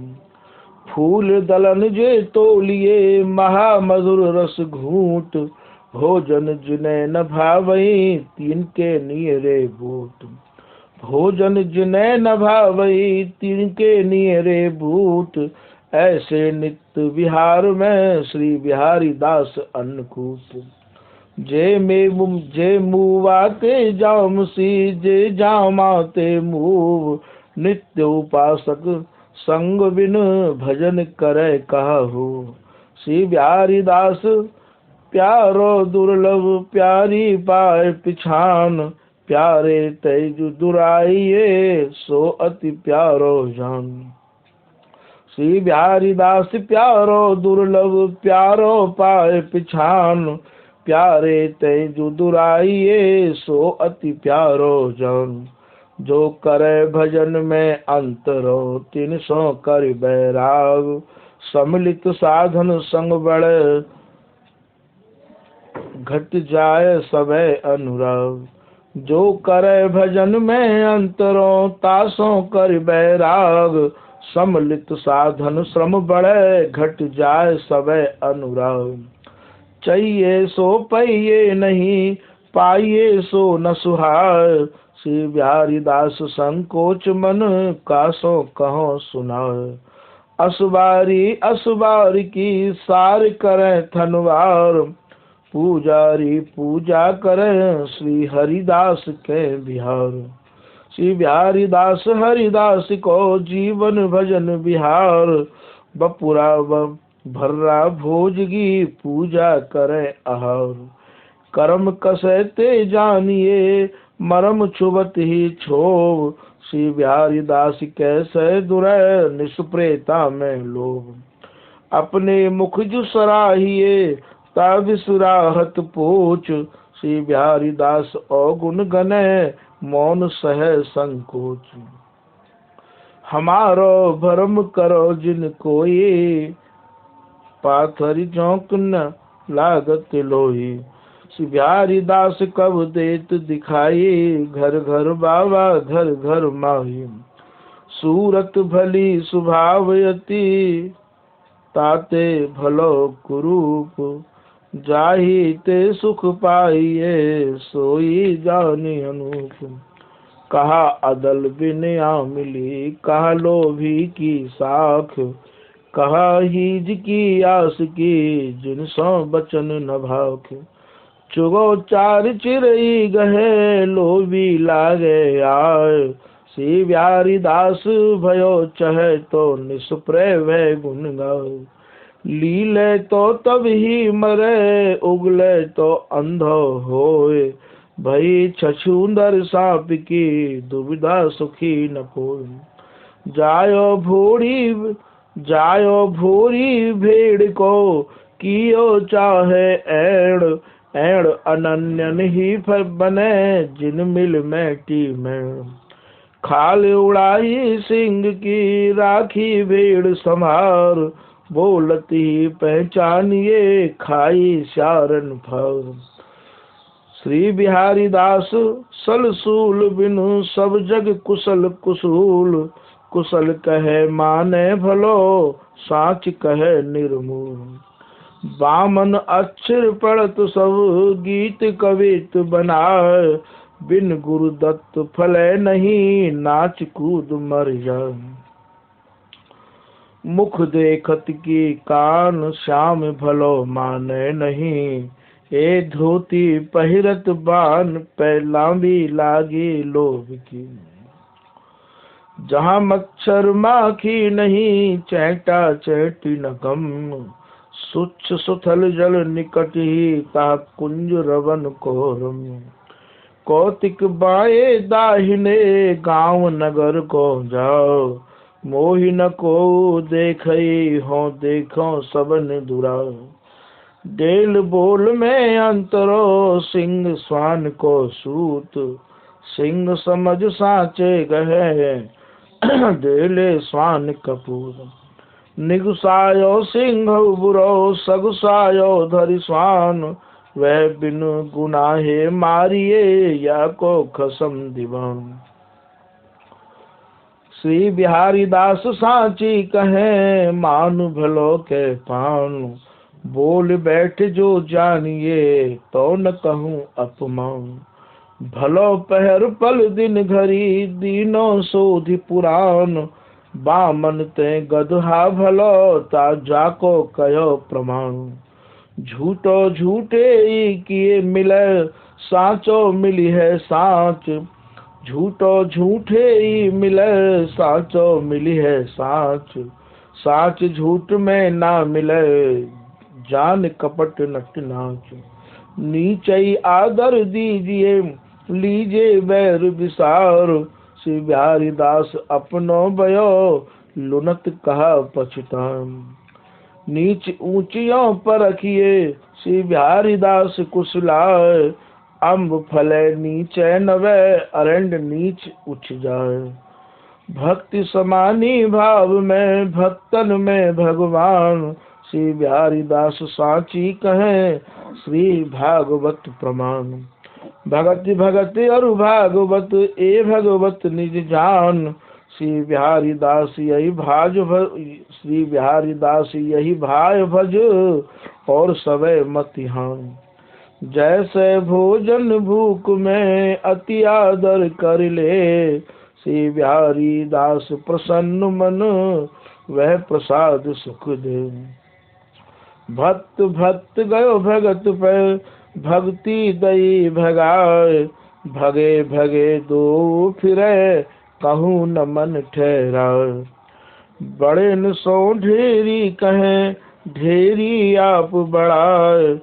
फूल दलन जे तोलिए महामधुर रस घूट, भोजन जिने न भावई तीन के नियरे बूट। भोजन जिने न भावई तीन के नियरे बूट, ऐसे नित्य विहार में श्री बिहारी दास अन्नकूट। जे मुवाते जाओ मुसी जे जाओ माते मूव, नित्य उपासक संग बिन भजन करे काहू। श्री बिहारी दास प्यारो दुर्लभ प्यारी पाए पिछान, प्यारे तेज दुराइये सो अति प्यारो जान। श्री बिहारी दास प्यारो दुर्लभ प्यारो पाए पिछान, प्यारे तेज दुराइये सो अति प्यारो जान। जो करे भजन में अंतरो तिन सो कर बैराग, सम्मिलित साधन संग बड़े घट जाए सबे अनुराग। जो करे भजन में अंतरो तासों कर बैराग, सम्मिलित साधन श्रम बड़े घट जाए सबे अनुराग। चाहिए सो पाइये नहीं पाइये सो न सुहाय, श्री बिहारी दास संकोच मन कासो कहो सुनाए। असुबारी असुबारी की सार करे थनवार, पुजारी पूजा करे श्री हरिदास के बिहार। श्री बिहारी दास हरिदास को जीवन भजन बिहार, बपुरा भर्रा भोजगी पूजा करे आहार। कर्म कसते जानिए मरम छुबत ही छोव, श्री बिहारी दास कैसे दुरै निष्प्रेता में लोभ। अपने मुख जो सराहिए तब सुराहत पूछ, श्री बिहारी दास अवगुण गने मौन सह संकोच। हमारो भरम करो जिन कोई पाथरी चौक न लागत लोही। श्री बिहारी दास कब देत दिखाई घर घर बाबा घर घर माही। सूरत भली स्वभावयति ताते भलो कुरूप। जाहि ते सुख पाइये सोई जानी अनूप। कहा अदल बिन आमिली कहा लोभी की साख। कहा हीज की आस की जिन सो बचन न भाख। चुगो चार चिरई गहे लोभी लागे आय। श्री बिहारी दास भयो चहे तो निष्प्रय वह गुण गाय। लीले तो तब ही मरे उगले तो अंधो होए। भई छछूंदर सांप की दुविधा सुखी न कोई। जायो भूरी भेड़ को कियो चाहे एड़। एड़ अनन्यन ही बने जिन मिल मैटी में। खाल उड़ाई सिंह की राखी भेड़ संभार। बोलती पहचानिए खाई शारन फर। श्री बिहारी दास सलसूल बिनु सब जग कुशल कुसूल। कुशल कहे माने भलो साच कहे निर्मूल। बामन अक्षर पढ़त सब गीत कवित बनाए। बिन गुरु दत्त फले नहीं नाच कूद मर जाए। मुख देखत की कान श्याम भलो माने नहीं। ए धोती पहिरत बान पैलांबी लागी लोभ की। जहाँ मच्छर माखी नहीं चैटा चैटी न गम। सुच्छ सुथल जल निकट ही ता कुंज रवन कोरम। कौतिक बाए दाहिने गांव नगर को जाओ। मोहि न को देखई हो देखो सबन दुरा। डेल बोल में अंतरो सिंह स्वान को सूत। सिंह समझ साचे गहे डेले स्वान कपूर। निगुसायो सिंह बुरो सगुसायो धरि स्वान। वह बिन गुनाहे मारिए या को खसम दीवान। श्री बिहारी दास साची कहे मान भलो के पान। बोल बैठ जो जानिए तो न कहूँ अपमान। भलो पहर पल दिन घड़ी दीनो सोधि पुराण। बामन ते गदहा भलो ता जाको कयो प्रमाण। झूठो झूठे किए मिले साचो मिली है साच। झूठो झूठे मिले साचो मिली है साच। साच झूठ में ना मिले जान कपट नट नाच। नीचे आदर दीजिए लीजिए बैर विसार। श्री बिहारी दास अपनो भयो लुनत कहा पछतान। नीच ऊंचियों पर रखिए श्री बिहारी दास कुशलाए। अम्ब फले नीचे नवे अरंड नीच उठ जाए। भक्ति समानी भाव में भक्तन में भगवान। श्री बिहारी दास साची कहे श्री भागवत प्रमाण। भगति भगति और भागवत ए भगवत निज जान। श्री बिहारी दास यही श्री बिहारी दास यही भाय भज और सवै मतिहान। जैसे भोजन भूख में अति आदर कर ले। श्री बिहारी दास प्रसन्न मन वह प्रसाद सुख दे। भक्त भक्त गयो भगत पे भक्ति दई भगाए। भगे भगे दो फिरे कहूँ न मन ठहराए। बड़े न सो ढेरी कहे ढेरी आप बढ़ाए।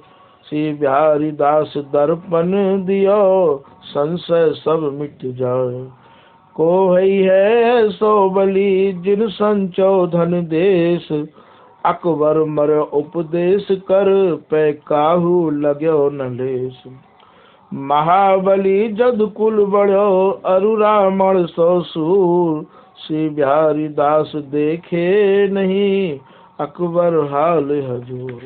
श्री बिहारी दास दर्पण दियो संशय सब मिट जाए। को है सो बली जिन संचोधन देश। अकबर मर उपदेश कर पे काहू लाग्यो न लेस। महाबली जद कुल बढ़ो अरुरामण सो सूर, श्री बिहारी दास देखे नहीं अकबर हाल हजूर।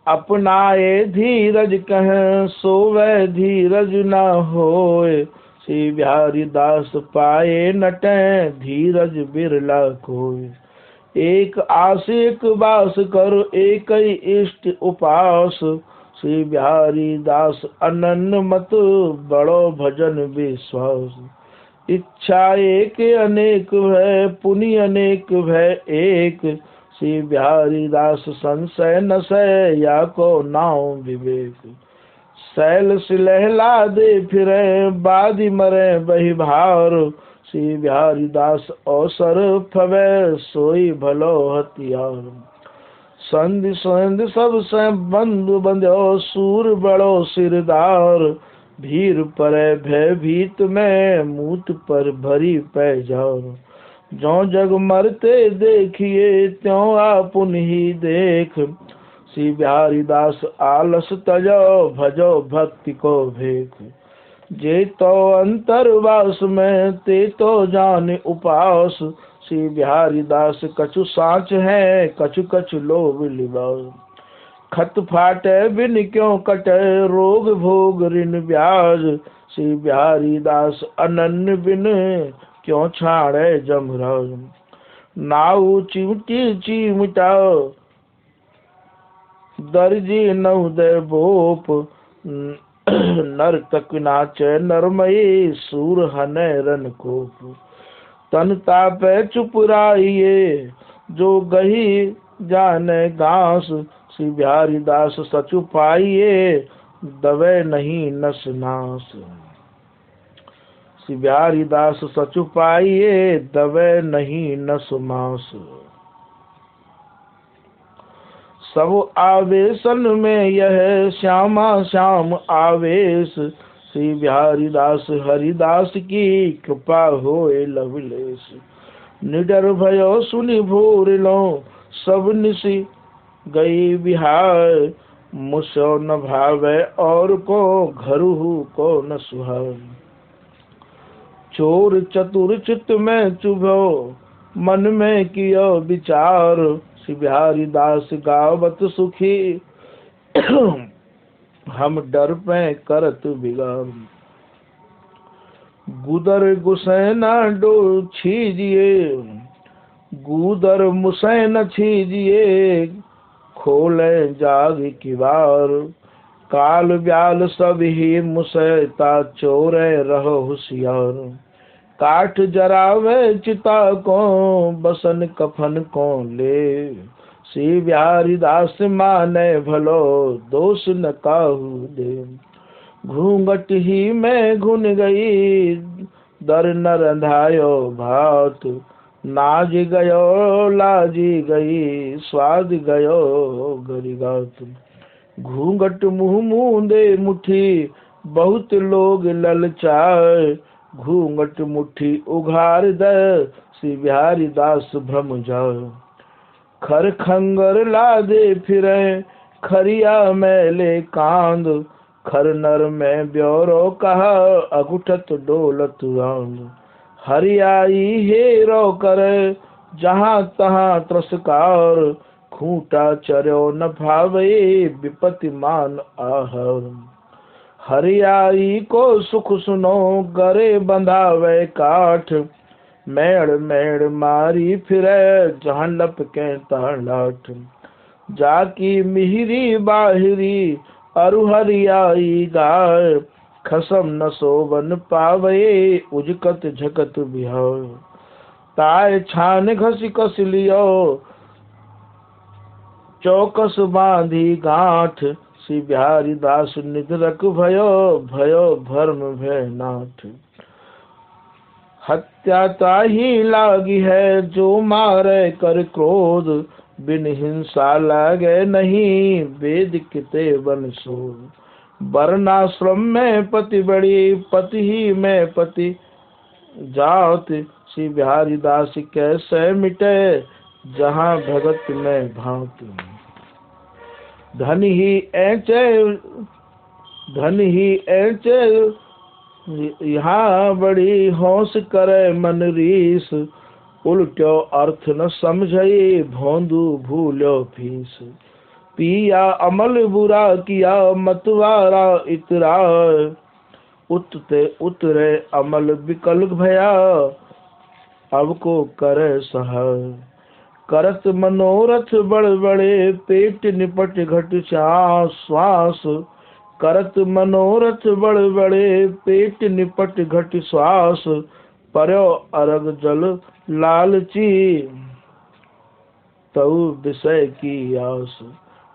अपनाए धीरज कह सोवे धीरज न होए, श्री बिहारी दास पाए नटे धीरज बिरला कोय। एक आशिक बास करो एक ही इष्ट उपास, श्री बिहारी दास अनन्य मत बड़ो भजन विश्वास। इच्छा एक अनेक है पुनि अनेक है एक, श्री बिहारी दास संशय नशय या को नाव विवेक। शैल सिलहला दे फिरे बादी मरे बही भार, श्री बिहारी दास अवसर फवे सोई भलो हथियार। संधि संधि सब से बंधु बंध्यो सूर बड़ो सिरदार, भीर परे भय भीत में मूत पर भरी पैजार। जो जग मरते देखिए त्यों आपुन ही देख, श्री बिहारी दास आलस तजो भजो भक्ति को भेख। जे तो अंतरवास में ते तो जान उपास, श्री बिहारी दास कछु साच है कछु कछु लोभ लिबास। खत फाटे बिन क्यों कटे रोग भोग ऋण ब्याज, श्री बिहारी दास अनन्य बिन क्यों छाड़े जमराज। नाऊ चिमटी चिमटाओ दर्जी नव दे बोप, नर तक नाचे नरमयी सूर हने रन कोप। तन तापे चुप राइए जो गही जाने घास, श्री बिहारी दास सचु पाइए दवे नहीं नस नास। श्री बिहारी दास सचु पाइए दवे नहीं नस मास। सब आवेशन में यह श्यामा श्याम आवेश, श्री बिहारी दास हरिदास की कृपा होए लवलेश। निडर भयो सुनि भोर लो सब निसी गई बिहार, मुसो न भावे और को घरहु को न सुहार। चोर चतुर चित्त में चुभो मन में कियो विचार, श्री बिहारी दास गावत सुखी हम डर पे करत बिगार। गुदर गुसैना डो छीजिए गुदर मुसैन छीजिए, खोले जाग किवार। काल ब्याल सब ही मुसैता चोरे रहो होशियार। काठ जरावे चिता को बसन कफन को ले, श्री बिहारी दास माने भलो दोष न काहू दे। घूंघट ही में घुन गई दर न रंधायो भात, नाज गयो लाजी गई स्वाद गयो गरिगात। घूंघट मुँह मूंदे मुठी बहुत लोग ललचाए, घूंघट मुट्ठी उघार दे श्री बिहारी दास भ्रम जाए। खर खंगर लादे फिरे खरिया मैले कांद, खर नर में ब्योरो कहा अगुठत डोलत रांद। हरियाई हेरो करे जहाँ तहाँ त्रसकार, खूंटा चर्यो न भावे विपत्ति मान आहर। हरियाई को सुख सुनो गरे बंधावे काठ, मेड़ मेड़ मारी फिरे जहाँ लपके तालाठ। जाकी मिहरी बाहिरी अरु हरियाई गाय, खसम न सोवन पावे उजकत झकत बिहार। ताय छान घसी कस लियो चौकस बांधी गांठ, श्री बिहारी दास निद्रक भयो भयो भर्म भय नाथ। हत्या ताही लागी है जो मारे कर क्रोध, बिन हिंसा लागे नहीं वेद किते बन सोध। वर्णाश्रम में पति बड़ी पति ही में पति जात, श्री बिहारी दास कैसे मिटे जहाँ भगत में भांति। धन ही ऐचे यहाँ बड़ी होश करे मन रीस, उल्टो अर्थ न समझई भोंदू भूलो फीस। पिया अमल बुरा किया मतवारा इतरा, उतते उतरे अमल विकल भया, अब को करे सहाय। करत मनोरथ बड़ बड़े पेट निपट घट श्वास, करत मनोरथ बड़ बड़े पेट निपट घट श्वास। पर्यो अरग जल लालची तऊ विषय की आस,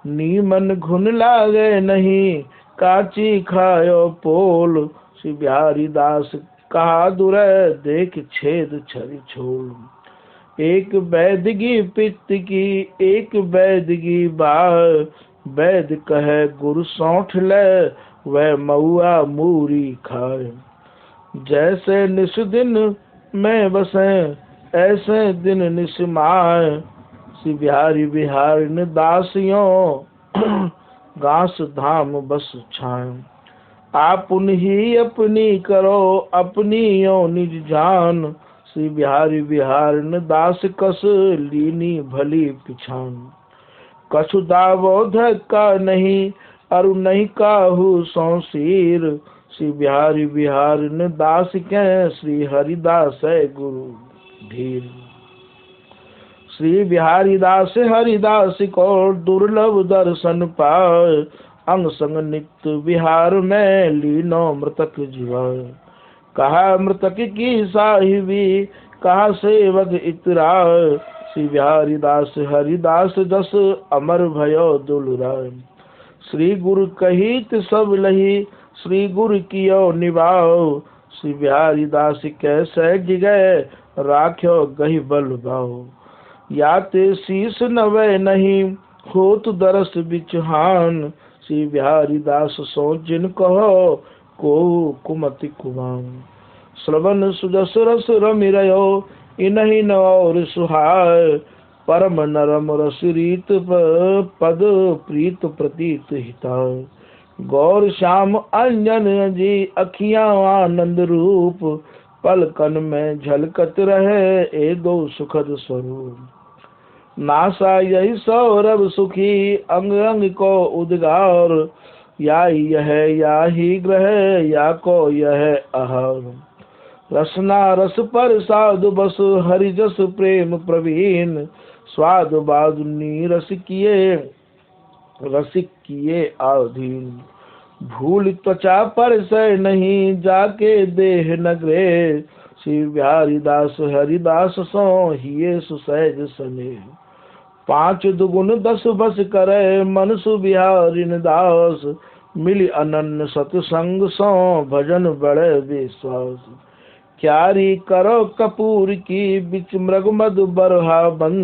नीमन घुन लागे नहीं काची खायो पोल। श्री बिहारी दास कहा दुरै देख छेद छरि छोल। एक वैदगी पित्त की एक वैदगी बार, वैद कहे गुरु सौंठ ले वह मऊआ मूरी खाए। जैसे निस दिन में बसे ऐसे दिन निस माय, श्री बिहारी बिहारी न दासियों घास धाम बस छाए। आपुन ही अपनी करो अपनी यो निज जान, श्री बिहारी बिहार न दास कस लीनी भली पिछान। कछु दावो धक्का नहीं अरु नहीं काहू सौसीर, श्री बिहारी बिहार न दास के श्री हरिदास गुरु धीर। श्री बिहारी दास हरिदास को दुर्लभ दर्शन पाए, अंग संग नित्य विहार में लीनो मृतक जीवाय। कहा मृतक की साहिबी कहा सेवक इतरा, श्री बिहारी दास हरिदास जस अमर भयो दुलराय। श्री गुरु कहित सब लही श्री गुरु कियो निभाओ, श्री बिहारी दास कैसे जिगय राख्यो गही बल भाओ। याते शीस नवै नहीं होत दरस बिचहान, श्री बिहारी दास सो जिन कहो को कुमति कुमान। श्रवण सुजस रस रमि रयो इनहि न और सुहाय, परम नरम रस रीत पद प्रीत प्रतीत हिताय। गौर श्याम अंजन जी अखियां आनंद रूप, पलकन में झलकत रहे ए दो सुखद स्वरूप। नासा यही सौरभ सुखी अंग अंग को उद्गार, या ही ग्रह या को यह आहार। रसना रस पर साधु बस हरि जस प्रेम प्रवीण, स्वाद बाद नीरस किए रसिक किए आधीन। भूल त्वचा पर से नहीं जाके देह नगरे, श्री बिहारी दास हरिदास सो हिये सुसहज सने। पांच दुगुन दस बस करे मन सुबिहारिन दास, मिली अनन्य सतसंग सो भजन बड़े विश्वास। क्यारी करो कपूर की बिच मृग मधु बरहा बन,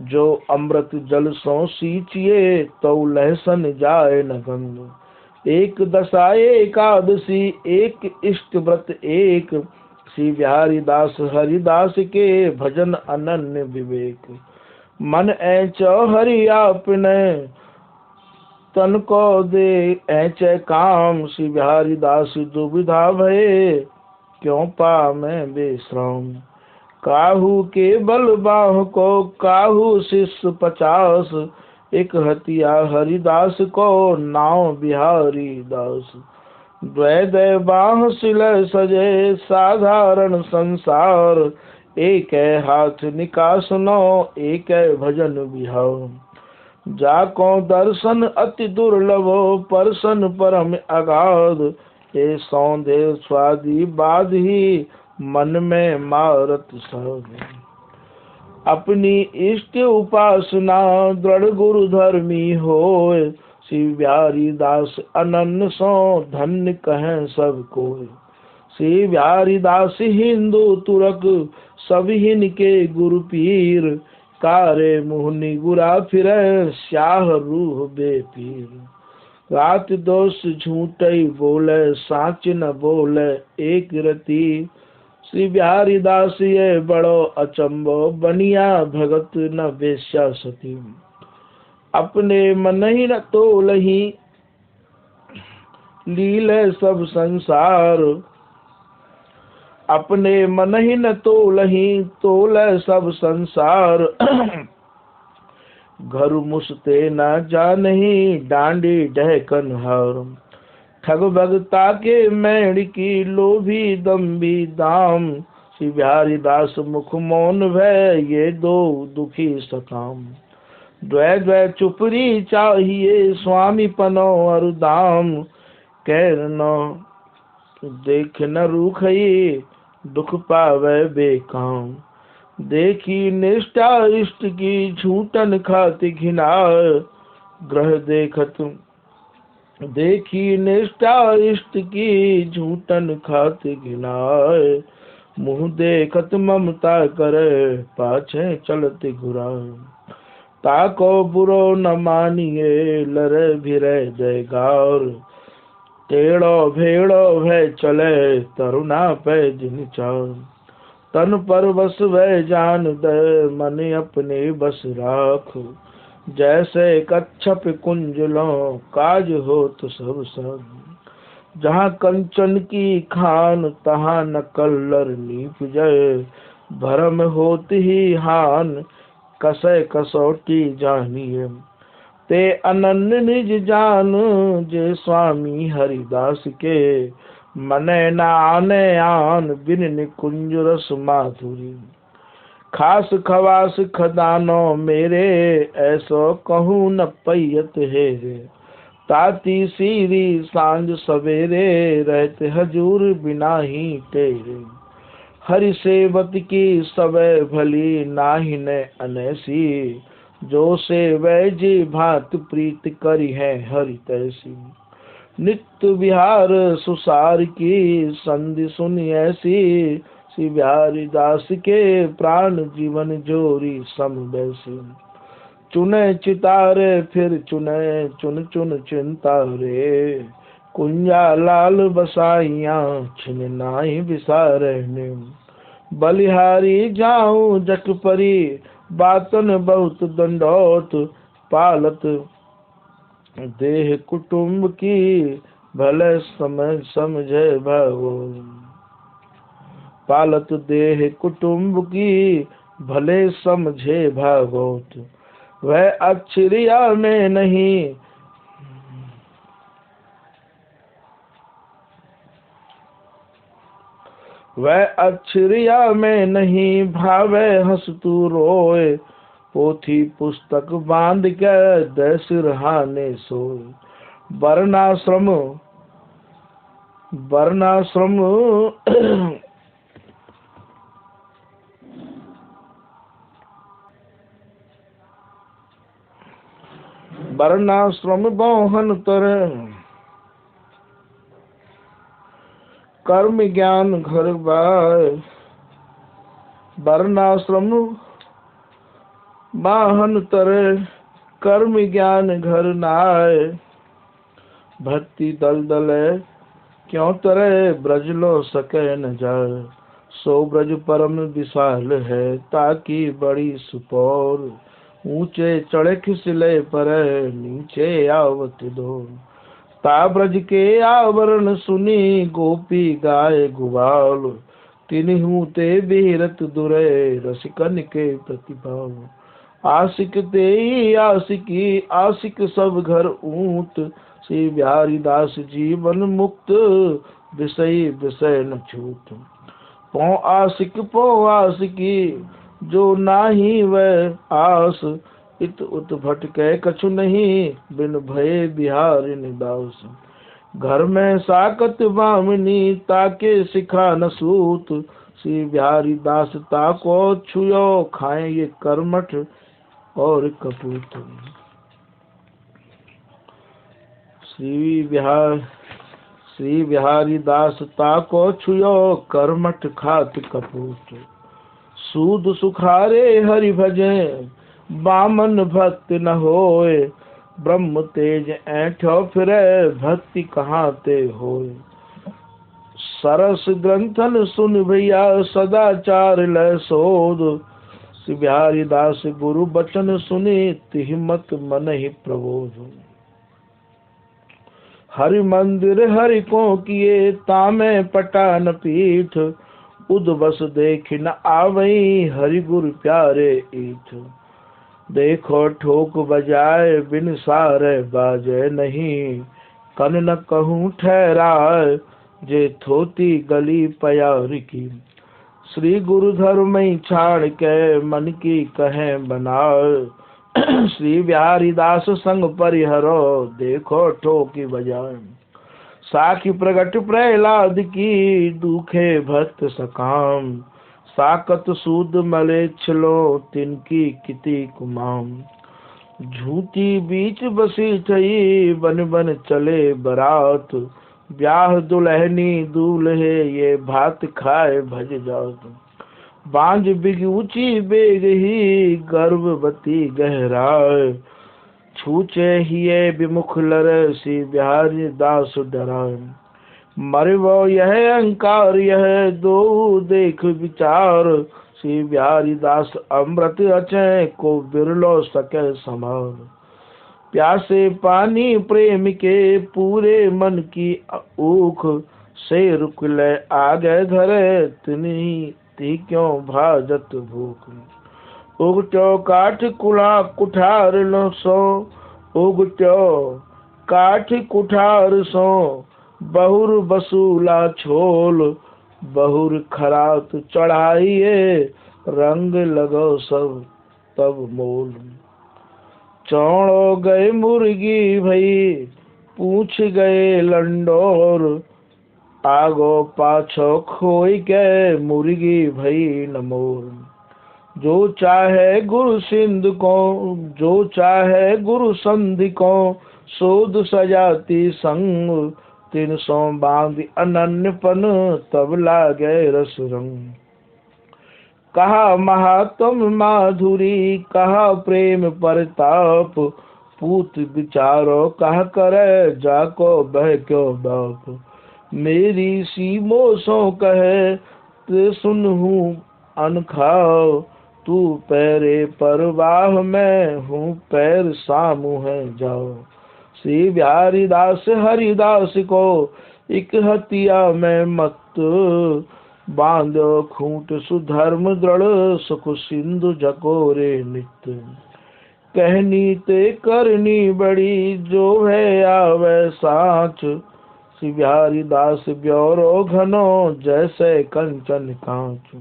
जो अमृत जल सो सींचिए तो लहसन जाए न गंग। एक दशा एकादशी एक इष्ट व्रत एक, श्री बिहारी दास हरिदास के भजन अनन्य विवेक। मन ऐचो हरि आपने तन को दे ऐचे काम, श्री बिहारी दास दुविधा भये क्यों पा मैं विश्राम। काहू के बल बाह को काहू शिष्य 50, एक हतिया हरिदास को नाव बिहारी दास। द्वैद बाह सिल सजे साधारण संसार, एक हाथ निकासनो एक भजन बिहार। जाको दर्शन अति दुर्लभो परसन परम अगाध, ए सौंदे स्वादी बाध ही मन में मारत साध। अपनी इष्ट उपासना दृढ़ गुरु धर्मी होय, श्री बिहारी दास अनन्य सो धन्य कहें सब कोय। श्री बिहारी दास हिंदू तुरक सभी हिनके गुरु पीर, कारे मुहनि गुरा फिरे श्याह रूह बेपीर। रात दोष झूठई बोले साच न बोले एक रति, श्री बिहारी दास ये बड़ो अचंबो बनिया भगत न वेश्या सती। अपने मन ही न तोलही लीले सब संसार। अपने मन ही न तोलही तोले सब संसार। घर मुसते न जानही डांडी ढहकन हार। ठग भगता के मैण की लोभी दम्भी दाम। श्री बिहारी दास मुख मौन भय ये दो दुखी सकाम। द्वै द्वै चुपरी चाहिए स्वामी पनो और दाम। कह न देख न रूखई दुख पावे बेकाम। देखी निष्ठा इष्ट की झूठन खाति घिना। ग्रह देखत देखी निष्ठा इष्ट की झूठन खाति घिनाय। मुँह देखत ममता करे पाछे चलत घुराए। ताको बुरो न मानिए लरे भिरे देगार। टेढ़ो भेड़ो भय चले तरुणा पे जिन चार। तन पर बस वह जान दे मन अपने बस राख। जैसे कच्छप कुंज लो काज हो तो सब सब। जहाँ कंचन की खान तहाँ न कल्लर नीप जाए। भरम होती ही हान कसै कसौटी जानिए। ते अनन्य निज जान जे स्वामी हरिदास के। मने न आने आन बिन निकुंज रस माधुरी। खास खवास खदानो मेरे ऐसो कहूँ न पैयत है रे। ताती सीरी सांझ सवेरे रहते हजूर बिना ही तेरे। हरि सेवत की सबे भली नाही ने अनैसी। जो से वै जी भात प्रीत करी है हरि तैसी। नित्य विहार सुसार की संधि सुनी ऐसी। श्री बिहारी दास के प्राण जीवन जोरी सम बैसी। चुने चितारे फिर चुने चुन चुन चिंता रे। कुंजा लाल बसाइया छिन नाही बिसारने। बलिहारी जाऊं जट परी बातन बहुत दंडौत। पालत देह कुटुंब की भले समझे भागो। पालत देह कुटुंब की भले समझे भागोत। वह अक्षरिया में नहीं वह अक्षरिया में नहीं भावे हंस तू रोए। पोथी पुस्तक बांध के दे सिरहाने सोए। वर्णाश्रम वर्णाश्रम वर्णाश्रम बोहन तरे कर्म ज्ञान घर बाय। वर्णाश्रम बाहन तरे कर्म ज्ञान घर नाय। भक्ति दल दले क्यों तरे ब्रज लो सके न जाए। सो ब्रज परम विशाल है ताकि बड़ी सुपौर। ऊंचे चढ़े खिसले पर नीचे आवत दो। ता ब्रज के आवरण सुनी गोपी गाय गुबाल। तिन्हु ते बिहरत दुरे रसिकन के प्रतिभाव। आशिक ते आशिकी आशिक सब घर ऊंट। श्री बिहारी दास जीवन मुक्त विषय विषय न छूट। पौ आशिकी जो नाही वह आस। इत उत भटके कछु नहीं बिन भये बिहारी निदास। घर में साकत बामनी ताके सिखा न सूत। श्री बिहारी दास ताको छुयो खाए ये कर्मठ और कपूत। श्री बिहारी दास ताको छुयो कर्मठ खात कपूत। सूद सुखारे हरि भजे बामन भक्त न होए। ब्रह्म तेज ऐठो फिरे भक्ति कहाँ ते होए। सरस ग्रंथन सुन भैया सदाचार लय सोध। श्री बिहारी दास गुरु बचन सुने तिहि मत मन ही प्रबोध। हरि मंदिर हरि को किए तामे पटान पीठ, उद बस देख न आवई हरि गुरु प्यारे ईठ। देखो ठोक बजाए बिन सारे बाजे नहीं, कन न कहूँ ठहराए जे थोती गली प्यार की। श्री गुरु धर्म छाड़ के मन की कहे बनाए, श्री बिहारी दास संग परिहरो देखो ठोकी बजाए। साखी प्रगट प्रहलाद की दुखे भक्त सकाम, साकत सूद मले छलो तिनकी किति कुमाम। झूठी बीच बसी थई बन बन चले बरात, ब्याह दुल्हनी दूल्हे ये भात खाए भज जात। बांझ बिग ऊंची बेग ही गर्भवती गहराए, छूचे हिये विमुख लर सी बिहारी दास डराए। मरवो यह अहंकार यह दो देख विचार, श्री बिहारी दास अमृत अचय को बिरलो सके समार। प्यासे पानी प्रेम के पूरे मन की ऊख, से रुक ले आगे धरे तिन्ही ती क्यों भाजत भूख। उगटो काठ कुला कुठार लो सो, उगटो काठ कुठार सो बहुर बसूला छोल। बहुर खरात चढ़ाइए रंग लगो सब तब मोल। चौड़ो गए मुर्गी भई पूछ गए लंडोर, आगो पाछो खोई के मुर्गी भई नमोर। जो चाहे गुरु सिंध को जो चाहे गुरु संधि को, सोध सजाती संग तिन सो बांध अनन्यपन तब लागे रस रंग। कहा महात्म माधुरी कहा प्रेम परताप, पूत विचारो कह करे जाको बह क्यों बाप। मेरी सीमो सो कहे ते सुनहूँ अनखाओ, तू पैरे परवाह में हूँ पैर सामू है जाओ। श्री बिहारी दास हरिदास को एक हतिया में मत, बांधो खूंट सुधर्म दृढ़ सुख सिंधु जकोरे नित्य। कहनी ते करनी बड़ी जो है आवे साच, श्री बिहारी दास ब्योरो घनो जैसे कंचन कांच।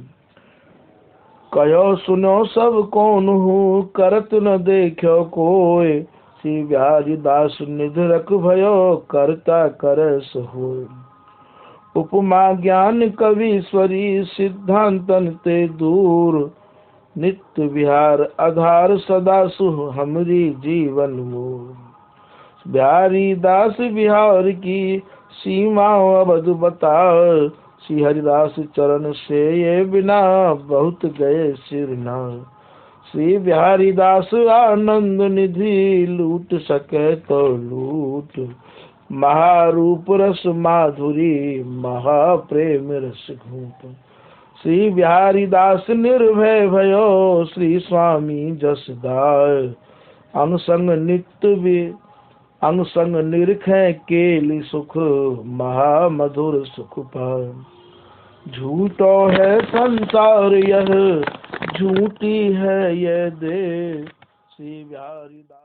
कहो सुनो सब कौन हूँ करत न देखो कोय, श्री बिहारी दास निधरक भयो करता करस होय। उपमा ज्ञान कवीश्वरी सिद्धांतन ते दूर, नित्य विहार आधार सदा सुह हमरी जीवन मोर। बिहारी दास बिहार की सीमा अवध बता, श्री हरिदास चरण से ये बिना बहुत गए सिरना। श्री बिहारी दास आनंद निधि लूट सके तो लूट, महारूप रस माधुरी महाप्रेम रस घूट। श्री बिहारी दास निर्भय भयो श्री स्वामी जसदाय, अनुसंग नित्य भी अनुसंग निरखे केली सुख महामधुर सुख पाए। झूठो है संसार यह झूठी है ये दे, श्री बिहारी दास।